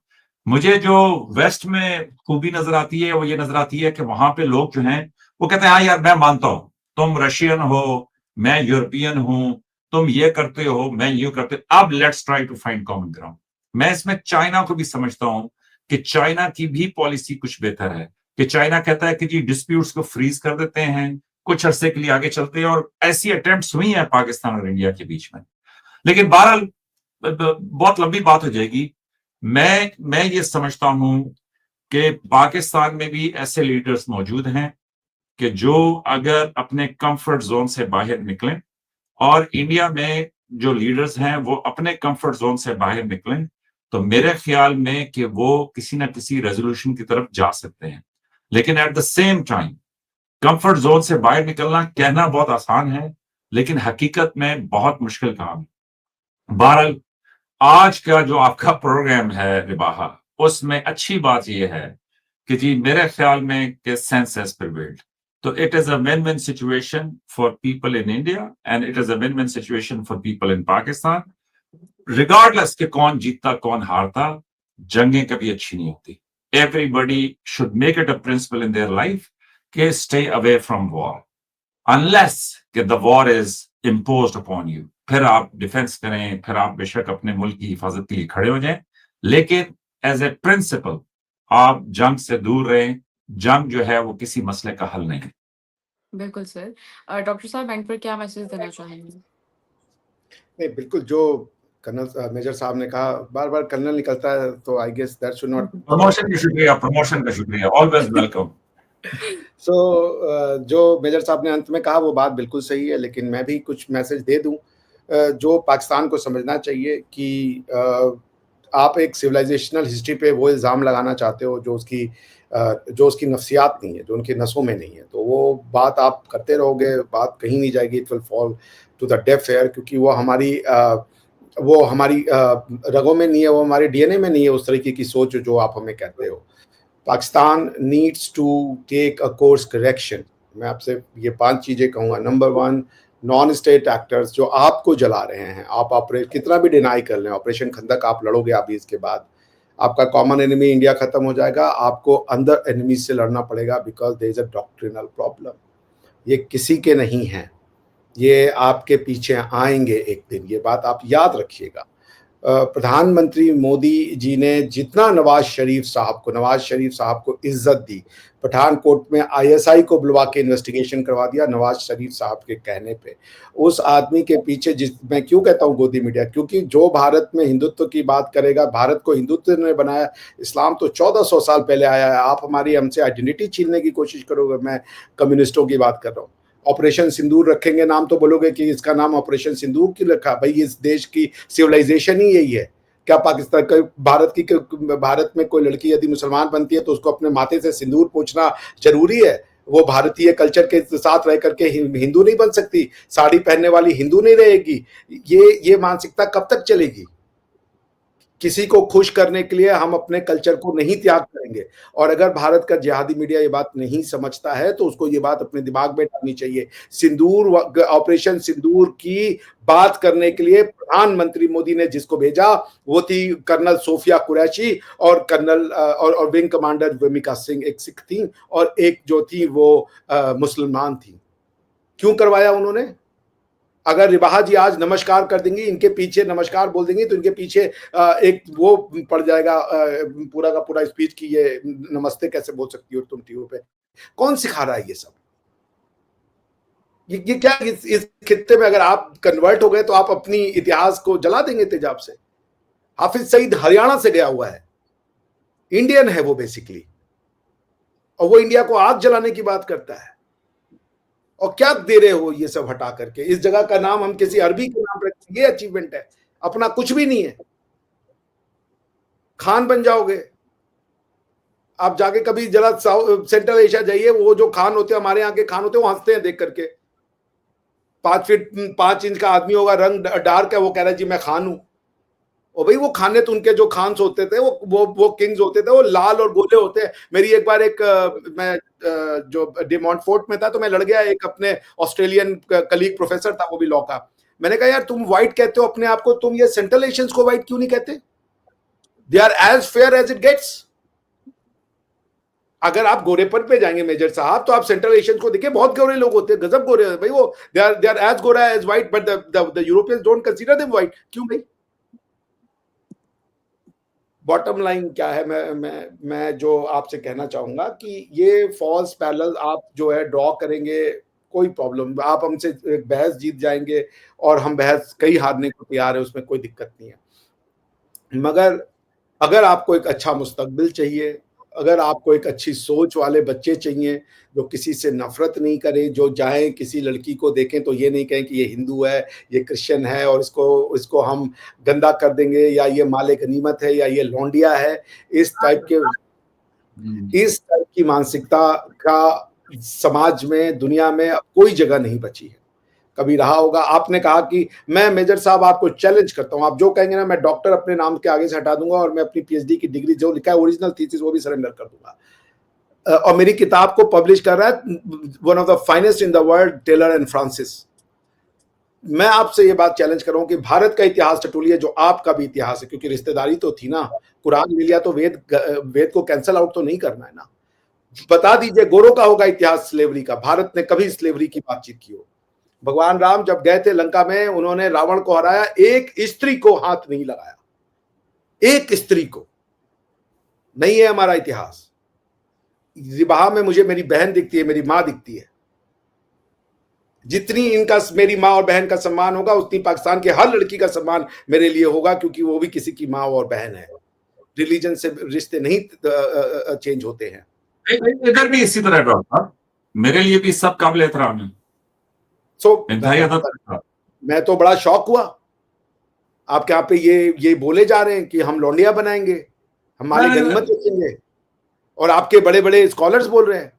मुझे जो वेस्ट में खूबी नजर आती है वो ये नजर आती है कि वहां पे लोग जो हैं वो कहते हैं हाँ यार मैं मानता हूं, तुम रशियन हो, मैं यूरोपियन हूं, तुम ये करते हो, मैं यूं करते, अब let's try to find common ground. मैं इसमें चाइना को भी समझता हूं कि चाइना की भी पॉलिसी कुछ बेहतर है, कि चाइना कहता है कि जी डिस्प्यूट्स को फ्रीज कर देते हैं, कुछ अरसे के लिए आगे चलते हैं, और ऐसी अटेम्प्ट्स हुई हैं पाकिस्तान और इंडिया के बीच में। लेकिन बहरहाल बहुत लंबी बात हो जाएगी। मैं ये समझता हूं कि पाकिस्तान में भी ऐसे लीडर्स मौजूद हैं कि जो अगर अपने कंफर्ट जोन से बाहर निकलें, और इंडिया में जो लीडर्स हैं वो अपने कंफर्ट जोन से बाहर निकलें, तो मेरे ख्याल में कि वो किसी ना किसी रेजोल्यूशन की तरफ जा सकते हैं। लेकिन at the same time comfort zone से बाहर निकलना कहना बहुत आसान है, लेकिन हकीकत में बहुत मुश्किल काम है। बहरहाल आज का जो आपका प्रोग्राम है रिबाहा, उसमें अच्छी बात यह है कि जी मेरे ख्याल में कि सेंस हैज प्रिवेल्ड। तो it is a win win situation for people in India and it is a win win situation for people in Pakistan. Regardless कि कौन जीतता कौन हारता, जंगें कभी अच्छी नहीं होती। Everybody should make it a principle in their life कि stay away from war, unless कि the war is imposed upon you. फिर आप डिफेंस करें, फिर आप बेशक अपने मुल्क की हिफाजत के लिए खड़े हो जाएं, लेकिन एज ए प्रिंसिपल आप जंग से दूर रहें। जंग जो है वो किसी मसले का हल नहीं है। बिल्कुल सर। डॉक्टर साहब एंड पर क्या मैसेज देना चाहेंगे? नहीं, बिल्कुल जो कर्नल मेजर साहब ने कहा, बार-बार कर्नल निकलता है तो I guess that should not promotion का शुक्रिया, ऑलवेज वेलकम। सो जो मेजर साहब ने अंत में कहा वो बात बिल्कुल सही है, लेकिन मैं भी कुछ मैसेज दे दूं। जो पाकिस्तान को समझना चाहिए कि आप एक सिविलाइजेशनल हिस्ट्री पे वो इल्ज़ाम लगाना चाहते हो जो उसकी नफ्सियात नहीं है, जो उनकी नसों में नहीं है, तो वो बात आप करते रहोगे, बात कहीं नहीं जाएगी। It will fall to the deaf air, क्योंकि वो हमारी रगों में नहीं है, वो हमारे डीएनए में नहीं है उस तरीके की सोच जो आप हमें कहते हो। Pakistan needs to take a course correction. मैं आपसे ये 5 चीज़ें कहूँगा। नंबर 1, नॉन स्टेट एक्टर्स जो आपको जला रहे हैं, आप ऑपरेट कितना भी डिनाई कर लें, ऑपरेशन खंदक आप लड़ोगे अभी, इसके बाद आपका कॉमन एनिमी इंडिया खत्म हो जाएगा, आपको अंदर एनिमी से लड़ना पड़ेगा, because there is a doctrinal problem. ये किसी के नहीं हैं, ये आपके पीछे आएंगे एक दिन, ये बात आप याद रखिएगा। प्रधानमंत्री मोदी जी ने जितना नवाज शरीफ साहब को इज्जत दी, पठानकोट में आईएसआई को बुलवा के इन्वेस्टिगेशन करवा दिया नवाज शरीफ साहब के कहने पे। उस आदमी के पीछे, जिस मैं क्यों कहता हूँ गोदी मीडिया, क्योंकि जो भारत में हिंदुत्व की बात करेगा, भारत को हिंदुत्व ने बनाया, इस्लाम तो 1400 साल पहले आया है। आप हमारी हमसे आइडेंटिटी छीनने की कोशिश करोगे। मैं कम्युनिस्टों की बात कर रहा हूँ। ऑपरेशन सिंदूर रखेंगे नाम, तो बोलोगे कि इसका नाम ऑपरेशन सिंदूर क्यों रखा? भाई इस देश की सिविलाइजेशन ही यही है। क्या पाकिस्तान भारत में कोई लड़की यदि मुसलमान बनती है तो उसको अपने माथे से सिंदूर पोंछना जरूरी है? वो भारतीय कल्चर के साथ रह करके हिंदू नहीं बन सकती? साड़ी पहनने वाली हिंदू नहीं रहेगी? ये मानसिकता कब तक चलेगी? किसी को खुश करने के लिए हम अपने कल्चर को नहीं त्याग करेंगे। और अगर भारत का जिहादी मीडिया ये बात नहीं समझता है तो उसको ये बात अपने दिमाग में डालनी चाहिए। सिंदूर ऑपरेशन सिंदूर की बात करने के लिए प्रधानमंत्री मोदी ने जिसको भेजा वो थी कर्नल सोफिया कुरैशी और कर्नल और विंग कमांडर विमिका सिंह, एक सिख थी और एक जो थी वो मुसलमान थी। क्यों करवाया उन्होंने? अगर रिबाहा जी आज नमस्कार कर देंगी, इनके पीछे नमस्कार बोल देंगी, तो इनके पीछे एक वो पड़ जाएगा पूरा का पूरा स्पीच की ये नमस्ते कैसे बोल सकती हो तुम टीवी पे। कौन सिखा रहा है ये सब? ये क्या इस खित्ते में अगर आप कन्वर्ट हो गए तो आप अपनी इतिहास को जला देंगे तेजाब से। हाफिज सईद हरियाणा से गया हुआ है, इंडियन है वो बेसिकली, और वो इंडिया को आग जलाने की बात करता है। और क्या दे रहे हो ये सब हटा करके? इस जगह का नाम हम किसी अरबी के नाम रखें, ये अचीवमेंट है, अपना कुछ भी नहीं है। खान बन जाओगे आप, जाके कभी जरा सेंट्रल एशिया जाइए, वो जो खान होते हैं हमारे यहाँ के खान होते हैं, वो हंसते हैं देख करके। 5 फीट 5 इंच का आदमी होगा, रंग डार्क है, वो कह रहा है जी मैं खान हूं। और भाई वो खाने तो उनके जो खान्स होते थे वो किंग्स होते थे, वो लाल और गोले होते हैं। मेरी एक बार मैं जो डी मॉन्टफोर्ट में था तो मैं लड़ गया एक अपने ऑस्ट्रेलियन कलीग प्रोफेसर था, वो भी लॉ का। मैंने कहा यार तुम व्हाइट कहते हो अपने आप को, तुम ये सेंट्रल एशियंस को व्हाइट क्यों नहीं कहते? They are as fair as it gets. अगर आप गोरेपन पे जाएंगे मेजर साहब तो आप सेंट्रल एशियंस को देखिए, बहुत गोरे लोग होते हैं, गजब गोरे हैं भाई वो। दे आर एज गोरा as white, but the Europeans don't consider them white. क्यों भाई? बॉटम लाइन क्या है, मैं जो आपसे कहना चाहूंगा कि ये फॉल्स पैरेलल आप जो है ड्रॉ करेंगे, कोई प्रॉब्लम, आप हमसे एक बहस जीत जाएंगे और हम बहस कई हारने को तैयार है, उसमें कोई दिक्कत नहीं है। मगर अगर आपको एक अच्छा मुस्तकबिल चाहिए, अगर आपको एक अच्छी सोच वाले बच्चे चाहिए जो किसी से नफरत नहीं करे, जो जाएं किसी लड़की को देखें तो ये नहीं कहें कि ये हिंदू है, ये क्रिश्चियन है और इसको हम गंदा कर देंगे, या ये माले गनीमत है, या ये लौंडिया है, इस टाइप की मानसिकता का समाज में, दुनिया में अब कोई जगह नहीं बची है। कभी रहा होगा। आपने कहा कि मैं मेजर साहब आपको चैलेंज करता हूं, आप जो कहेंगे ना मैं डॉक्टर अपने नाम के आगे से हटा दूंगा और मैं अपनी पीएचडी की डिग्री जो लिखा है ओरिजिनल थीसिस वो भी सरेंडर कर दूंगा। और मेरी किताब को पब्लिश कर रहा है one of the finest in the world, Taylor and Francis. मैं आपसे ये बात चैलेंज कर रहा हूं कि भारत का इतिहास टटोलिए जो आपका भी इतिहास है, क्योंकि रिश्तेदारी तो थी ना, कुरान ले लिया तो वेद को कैंसल आउट तो नहीं करना है ना। बता दीजिए गोरों का होगा इतिहास स्लेवरी का, भारत ने कभी स्लेवरी की बातचीत की हो? भगवान राम जब गए थे लंका में, उन्होंने रावण को हराया, एक स्त्री को हाथ नहीं लगाया, एक स्त्री को। नहीं है हमारा इतिहास। रिबाहा में मुझे मेरी बहन दिखती है, मेरी मां दिखती है। जितनी इनका मेरी मां और बहन का सम्मान होगा उतनी पाकिस्तान के हर लड़की का सम्मान मेरे लिए होगा, क्योंकि वो भी किसी की मां और बहन है। रिलीजन से रिश्ते नहीं चेंज होते हैं। इधर भी इसी तरह डॉक्टर, मेरे लिए भी सब काबिल एहतराम है। मैं तो बड़ा शौक हुआ आपके यहाँ पे ये बोले जा रहे हैं कि हम लौंडिया बनाएंगे, हमारी गनीमत रखेंगे, और आपके बड़े बड़े स्कॉलर्स बोल रहे हैं।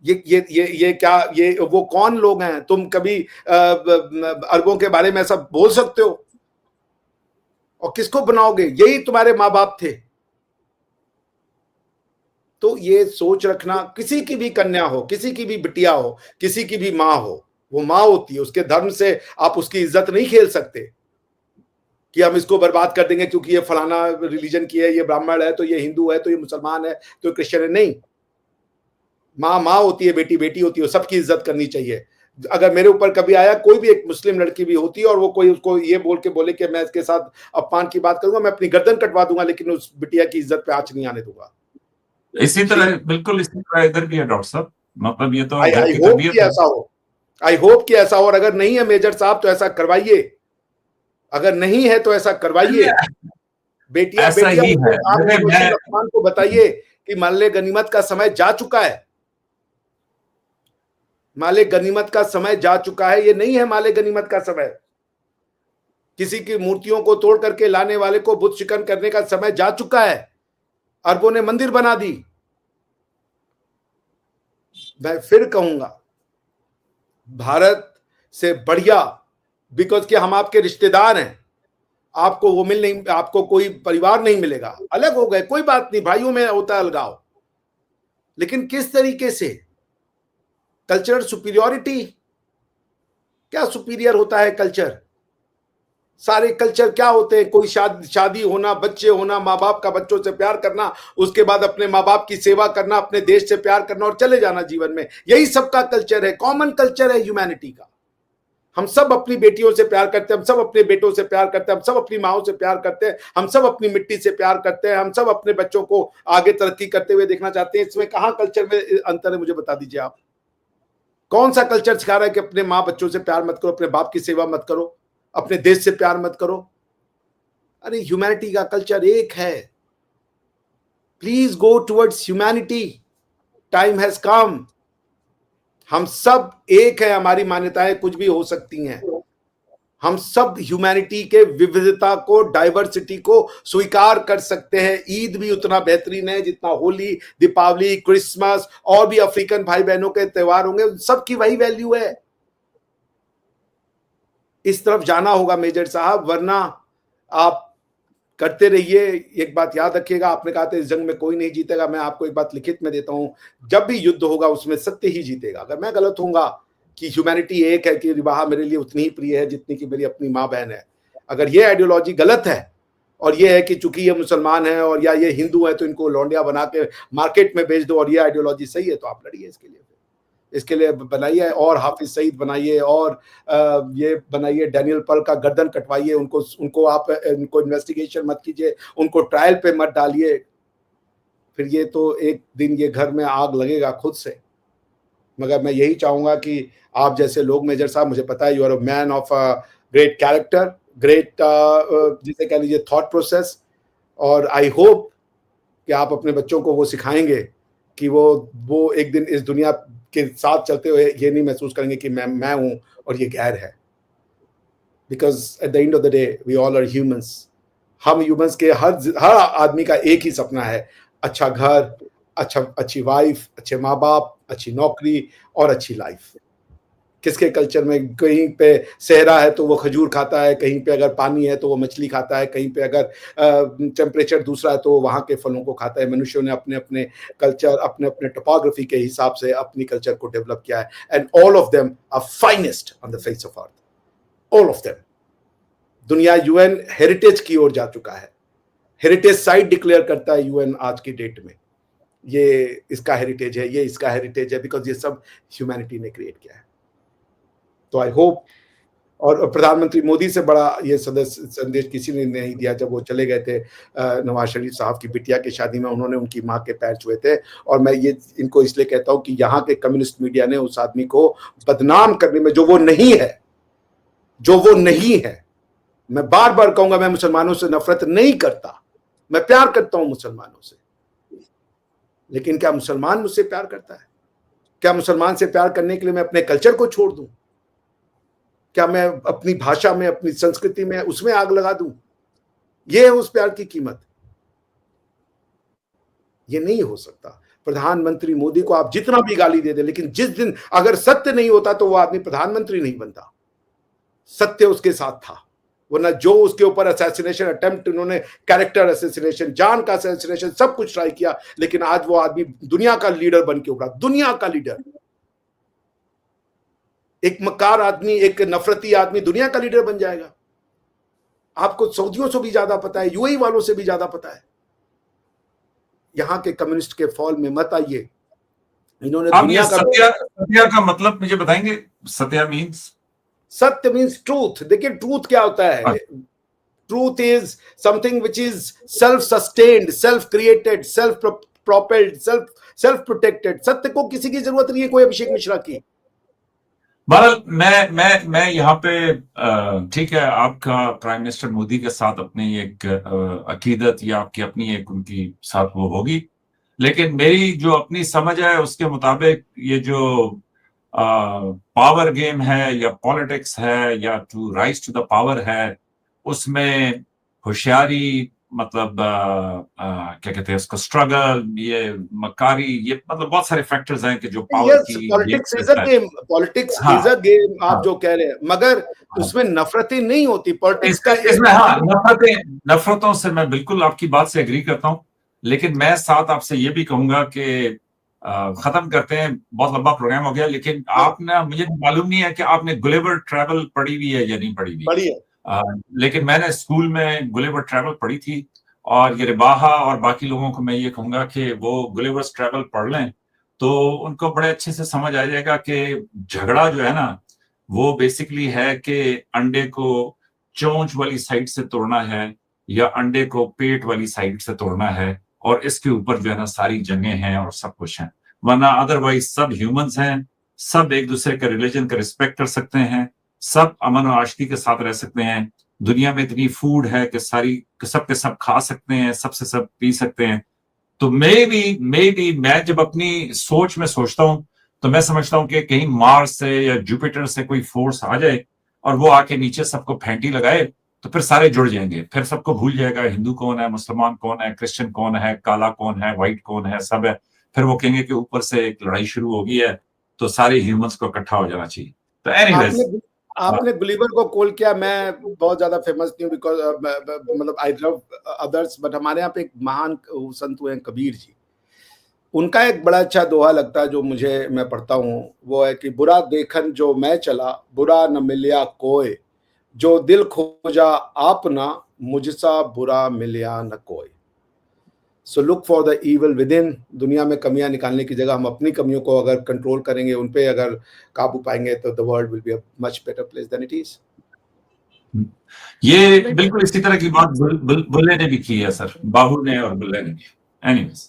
ये क्या, ये वो कौन लोग हैं? तुम कभी अरबों के बारे में ऐसा बोल सकते हो? और किसको बनाओगे? यही तुम्हारे माँ बाप थे। तो ये सोच रखना, किसी की भी कन्या हो, किसी की भी बिटिया हो, किसी की भी माँ हो, वो माँ होती है, उसके धर्म से आप उसकी इज्जत नहीं खेल सकते कि हम इसको बर्बाद कर देंगे क्योंकि ये फलाना रिलीजन की है, ये ब्राह्मण है तो ये हिंदू है तो ये मुसलमान है तो ये क्रिश्चियन है। नहीं, माँ माँ होती है, बेटी बेटी होती है, सबकी इज्जत करनी चाहिए। अगर मेरे ऊपर कभी आया कोई भी एक मुस्लिम लड़की भी होती है और वो कोई उसको ये बोल के बोले कि मैं इसके साथ अपमान की बात करूंगा, मैं अपनी गर्दन कटवा दूंगा, लेकिन उस बिटिया की इज्जत पे आंच नहीं आने दूंगा। इसी तरह, बिल्कुल इसी तरह इधर भी है डॉक्टर साहब। मतलब ये तो आई होप कि ऐसा हो, आई होप कि ऐसा हो। और अगर नहीं है मेजर साहब तो ऐसा करवाइए, अगर नहीं है तो ऐसा करवाइए। बेटियां आप को बताइए कि माले गनीमत का समय जा चुका है, माले गनीमत का समय जा चुका है। ये नहीं है माले गनीमत का समय। किसी की मूर्तियों को तोड़ करके लाने वाले को बुत शिकन करने का समय जा चुका है। अरबों ने मंदिर बना दी। मैं फिर कहूंगा, भारत से बढ़िया, बिकॉज कि हम आपके रिश्तेदार हैं, आपको वो मिल नहीं, आपको कोई परिवार नहीं मिलेगा, अलग हो गए, कोई बात नहीं, भाइयों में होता है अलगाव, लेकिन किस तरीके से कल्चरल सुपीरियरिटी, क्या सुपीरियर होता है कल्चर? सारे कल्चर क्या होते हैं? कोई शादी होना, बच्चे होना, माँ बाप का बच्चों से प्यार करना, उसके बाद अपने माँ बाप की सेवा करना, अपने देश से प्यार करना और चले जाना जीवन में, यही सबका कल्चर है, कॉमन कल्चर है ह्यूमैनिटी का। हम सब अपनी बेटियों से प्यार करते हैं, हम सब अपने बेटों से प्यार करते हैं, हम सब अपनी माओ से प्यार करते हैं, हम सब अपनी मिट्टी से प्यार करते हैं, हम सब अपने बच्चों को आगे तरक्की करते हुए देखना चाहते हैं। इसमें कहाँ कल्चर में अंतर है, मुझे बता दीजिए आप। कौन सा कल्चर सिखा रहा है कि अपने माँ बच्चों से प्यार मत करो, अपने बाप की सेवा मत करो, अपने देश से प्यार मत करो? अरे ह्यूमैनिटी का कल्चर एक है। Please go towards humanity, time has come. हम सब एक है, हमारी मान्यताएं कुछ भी हो सकती हैं, हम सब ह्यूमैनिटी के विविधता को, डाइवर्सिटी को स्वीकार कर सकते हैं। ईद भी उतना बेहतरीन है जितना होली, दीपावली, क्रिसमस और भी अफ्रीकन भाई बहनों के त्योहार होंगे, सबकी वही वैल्यू है। इस तरफ जाना होगा मेजर साहब, वरना आप करते रहिए। एक बात याद रखिएगा, आपने कहा था इस जंग में कोई नहीं जीतेगा, मैं आपको एक बात लिखित में देता हूं, जब भी युद्ध होगा उसमें सत्य ही जीतेगा। अगर मैं गलत होऊंगा कि ह्यूमैनिटी एक है, कि विवाह मेरे लिए उतनी ही प्रिय है जितनी कि मेरी अपनी माँ बहन है, अगर ये आइडियोलॉजी गलत है और ये है कि चूंकि ये मुसलमान है और या ये हिंदू है तो इनको लौंडिया बना के मार्केट में बेच दो, और ये आइडियोलॉजी सही है, तो आप लड़िए इसके लिए बनाइए, और हाफिज सईद बनाइए, और ये बनाइए, डैनियल पर्ल का गर्दन कटवाइए, उनको आप उनको इन्वेस्टिगेशन मत कीजिए, उनको ट्रायल पे मत डालिए, फिर ये तो एक दिन ये घर में आग लगेगा खुद से। मगर मैं यही चाहूंगा कि आप जैसे लोग, मेजर साहब, मुझे पता है you are a man of great character, great जिसे कह लीजिए थॉट प्रोसेस, और आई होप कि आप अपने बच्चों को वो सिखाएंगे कि वो एक दिन इस दुनिया के साथ चलते हुए ये नहीं महसूस करेंगे कि मैं हूं और ये गैर है। Because at the end of the day we all are humans. हम ह्यूमंस के हर आदमी का एक ही सपना है, अच्छा घर, अच्छी वाइफ, अच्छे माँ बाप, अच्छी नौकरी और अच्छी लाइफ। किसके कल्चर में कहीं पे सहरा है तो वो खजूर खाता है, कहीं पे अगर पानी है तो वो मछली खाता है, कहीं पे अगर टेम्परेचर दूसरा है तो वहाँ के फलों को खाता है। मनुष्यों ने अपने अपने कल्चर, अपने अपने टोपोग्राफी के हिसाब से अपनी कल्चर को डेवलप किया है, and all of them are finest on the face of earth, all of them. दुनिया यूएन हेरिटेज की ओर जा चुका है, हेरिटेज साइट डिक्लेयर करता है यूएन आज की डेट में, ये इसका हेरिटेज है, ये इसका हेरिटेज है, बिकॉज ये सब ह्यूमैनिटी ने क्रिएट किया है। तो आई होप, और प्रधानमंत्री मोदी से बड़ा ये संदेश किसी ने नहीं दिया। जब वो चले गए थे नवाज शरीफ साहब की बिटिया की शादी में, उन्होंने उनकी माँ के पैर छुए थे, और मैं ये इनको इसलिए कहता हूँ कि यहाँ के कम्युनिस्ट मीडिया ने उस आदमी को बदनाम करने में, जो वो नहीं है, मैं बार बार कहूंगा, मैं मुसलमानों से नफरत नहीं करता, मैं प्यार करता हूं मुसलमानों से, लेकिन क्या मुसलमान मुझसे प्यार करता है? क्या मुसलमान से प्यार करने के लिए मैं अपने कल्चर को छोड़ दूं? क्या मैं अपनी भाषा में, अपनी संस्कृति में, उसमें आग लगा दूं? ये है उस प्यार की कीमत। ये नहीं हो सकता। प्रधानमंत्री मोदी को आप जितना भी गाली दे दे, लेकिन जिस दिन अगर सत्य नहीं होता तो वो आदमी प्रधानमंत्री नहीं बनता। सत्य उसके साथ था, वरना जो उसके ऊपर असैसिनेशन अटेम्प्ट, उन्होंने कैरेक्टर असैसिनेशन, जान का असैसिनेशन, सब कुछ ट्राई किया, लेकिन आज वो आदमी दुनिया का लीडर बन के उभरा, दुनिया का लीडर। एक मक्कार आदमी, एक नफरती आदमी दुनिया का लीडर बन जाएगा। आपको सऊदियों से भी ज्यादा पता है, यूएई वालों से भी ज्यादा पता है। यहां के कम्युनिस्ट के फॉल में मत आइए। इन्होंने दुनिया का सत्या का मतलब मुझे बताएंगे? सत्या मीन्स, सत्य मीन्स ट्रूथ। देखिए ट्रूथ क्या होता है? Truth is something which is self sustained, self created, self propelled, self protected. सत्य को किसी की जरूरत नहीं है, कोई अभिषेक मिश्रा की। बहरहाल मैं यहाँ पे, ठीक है, आपका प्राइम मिनिस्टर मोदी के साथ अपनी एक अकीदत या आपकी अपनी एक उनकी साथ वो होगी, लेकिन मेरी जो अपनी समझ है उसके मुताबिक ये जो पावर गेम है या पॉलिटिक्स है या to rise to the power है, उसमें होशियारी, मतलब क्या कहते हैं उसको, स्ट्रगल, ये मक्कारी, ये मतलब बहुत सारे फैक्टर्स हैं कि जो पावर यस, की गेम पॉलिटिक्स इज अ खेलता है। गेम, पॉलिटिक्स हाँ, इज अ गेम, आप हाँ, जो कह रहे हैं, मगर हाँ। उसमें नफरतें नहीं होती। पॉलिटिक्स का एक इसमें हाँ, नफ़रतों से मैं बिल्कुल आपकी बात से एग्री करता हूँ। लेकिन मैं साथ आपसे ये भी कहूँगा कि ख़त्म करते हैं, बहुत लंबा प्रोग्राम हो गया, लेकिन आपने, मुझे मालूम नहीं है कि आपने गुलिवर ट्रैवल पढ़ी हुई है या नहीं पढ़ी हुई। बढ़िया। अ, लेकिन मैंने स्कूल में गुलिवर ट्रैवल पढ़ी थी, और ये रिबाहा और बाकी लोगों को मैं ये कहूँगा कि वो गुलिवर्स ट्रैवल पढ़ लें, तो उनको बड़े अच्छे से समझ आ जाएगा कि झगड़ा जो है ना, वो बेसिकली है कि अंडे को चोंच वाली साइड से तोड़ना है या अंडे को पेट वाली साइड से तोड़ना है, और इसके ऊपर जो है ना सारी जंगें हैं और सब कुछ है। वरना अदरवाइज सब ह्यूमंस हैं, सब एक दूसरे के रिलीजन का रिस्पेक्ट कर सकते हैं, सब अमन और आशिकी के साथ रह सकते हैं। दुनिया में इतनी फूड है कि सारी सब के सब खा सकते हैं, सबसे सब पी सकते हैं। तो मे बी मैं जब अपनी सोच में सोचता हूँ, तो मैं समझता हूँ कि कहीं मार्स से या जुपिटर से कोई फोर्स आ जाए और वो आके नीचे सबको फेंटी लगाए, तो फिर सारे जुड़ जाएंगे, फिर सबको भूल जाएगा हिंदू कौन है, मुसलमान कौन है, क्रिश्चियन कौन है, काला कौन है, व्हाइट कौन है, सब है। फिर वो कहेंगे कि ऊपर से एक लड़ाई शुरू हो गई है, तो सारे ह्यूमंस को इकट्ठा हो जाना चाहिए। तो आपने एनीवेज, आपने गुलिवर को कॉल किया। मैं बहुत ज्यादा फेमस नहीं हूँ, बिकॉज मतलब आई लव अदर्स, बट हमारे यहाँ पे एक महान संत हुए हैं, कबीर जी। उनका एक बड़ा अच्छा दोहा लगता है जो मुझे, मैं पढ़ता हूँ, वो है कि बुरा देखन जो मैं चला, बुरा न मिलिया कोय, जो दिल खोजा आपना, मुझसा बुरा मिलिया न कोई। So look for the evil with in. दुनिया में कमियां निकालने की जगह हम अपनी कमियों को अगर कंट्रोल करेंगे, उन पे अगर काबू पाएंगे, तो the world will be a much better place than it is. ये बिल्कुल। बिल्कुल इसी तरह की बात बुल्ले ने भी की है सर, बाबू ने और बुल्ले ने भी। एनीवेज,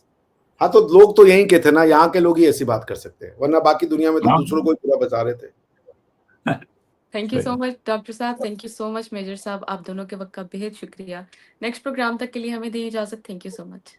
हाँ, तो लोग तो यहीं के थे ना, यहाँ के लोग ही ऐसी बात कर सकते हैं, वरना बाकी दुनिया में तो हाँ। दूसरों को ही पूरा बता रहे थे। Thank you so much doctor साहब, thank you so much major साहब, आप दोनों के वक्त का बेहद शुक्रिया। नेक्स्ट प्रोग्राम तक के लिए हमें दें इजाज़त। Thank you so much.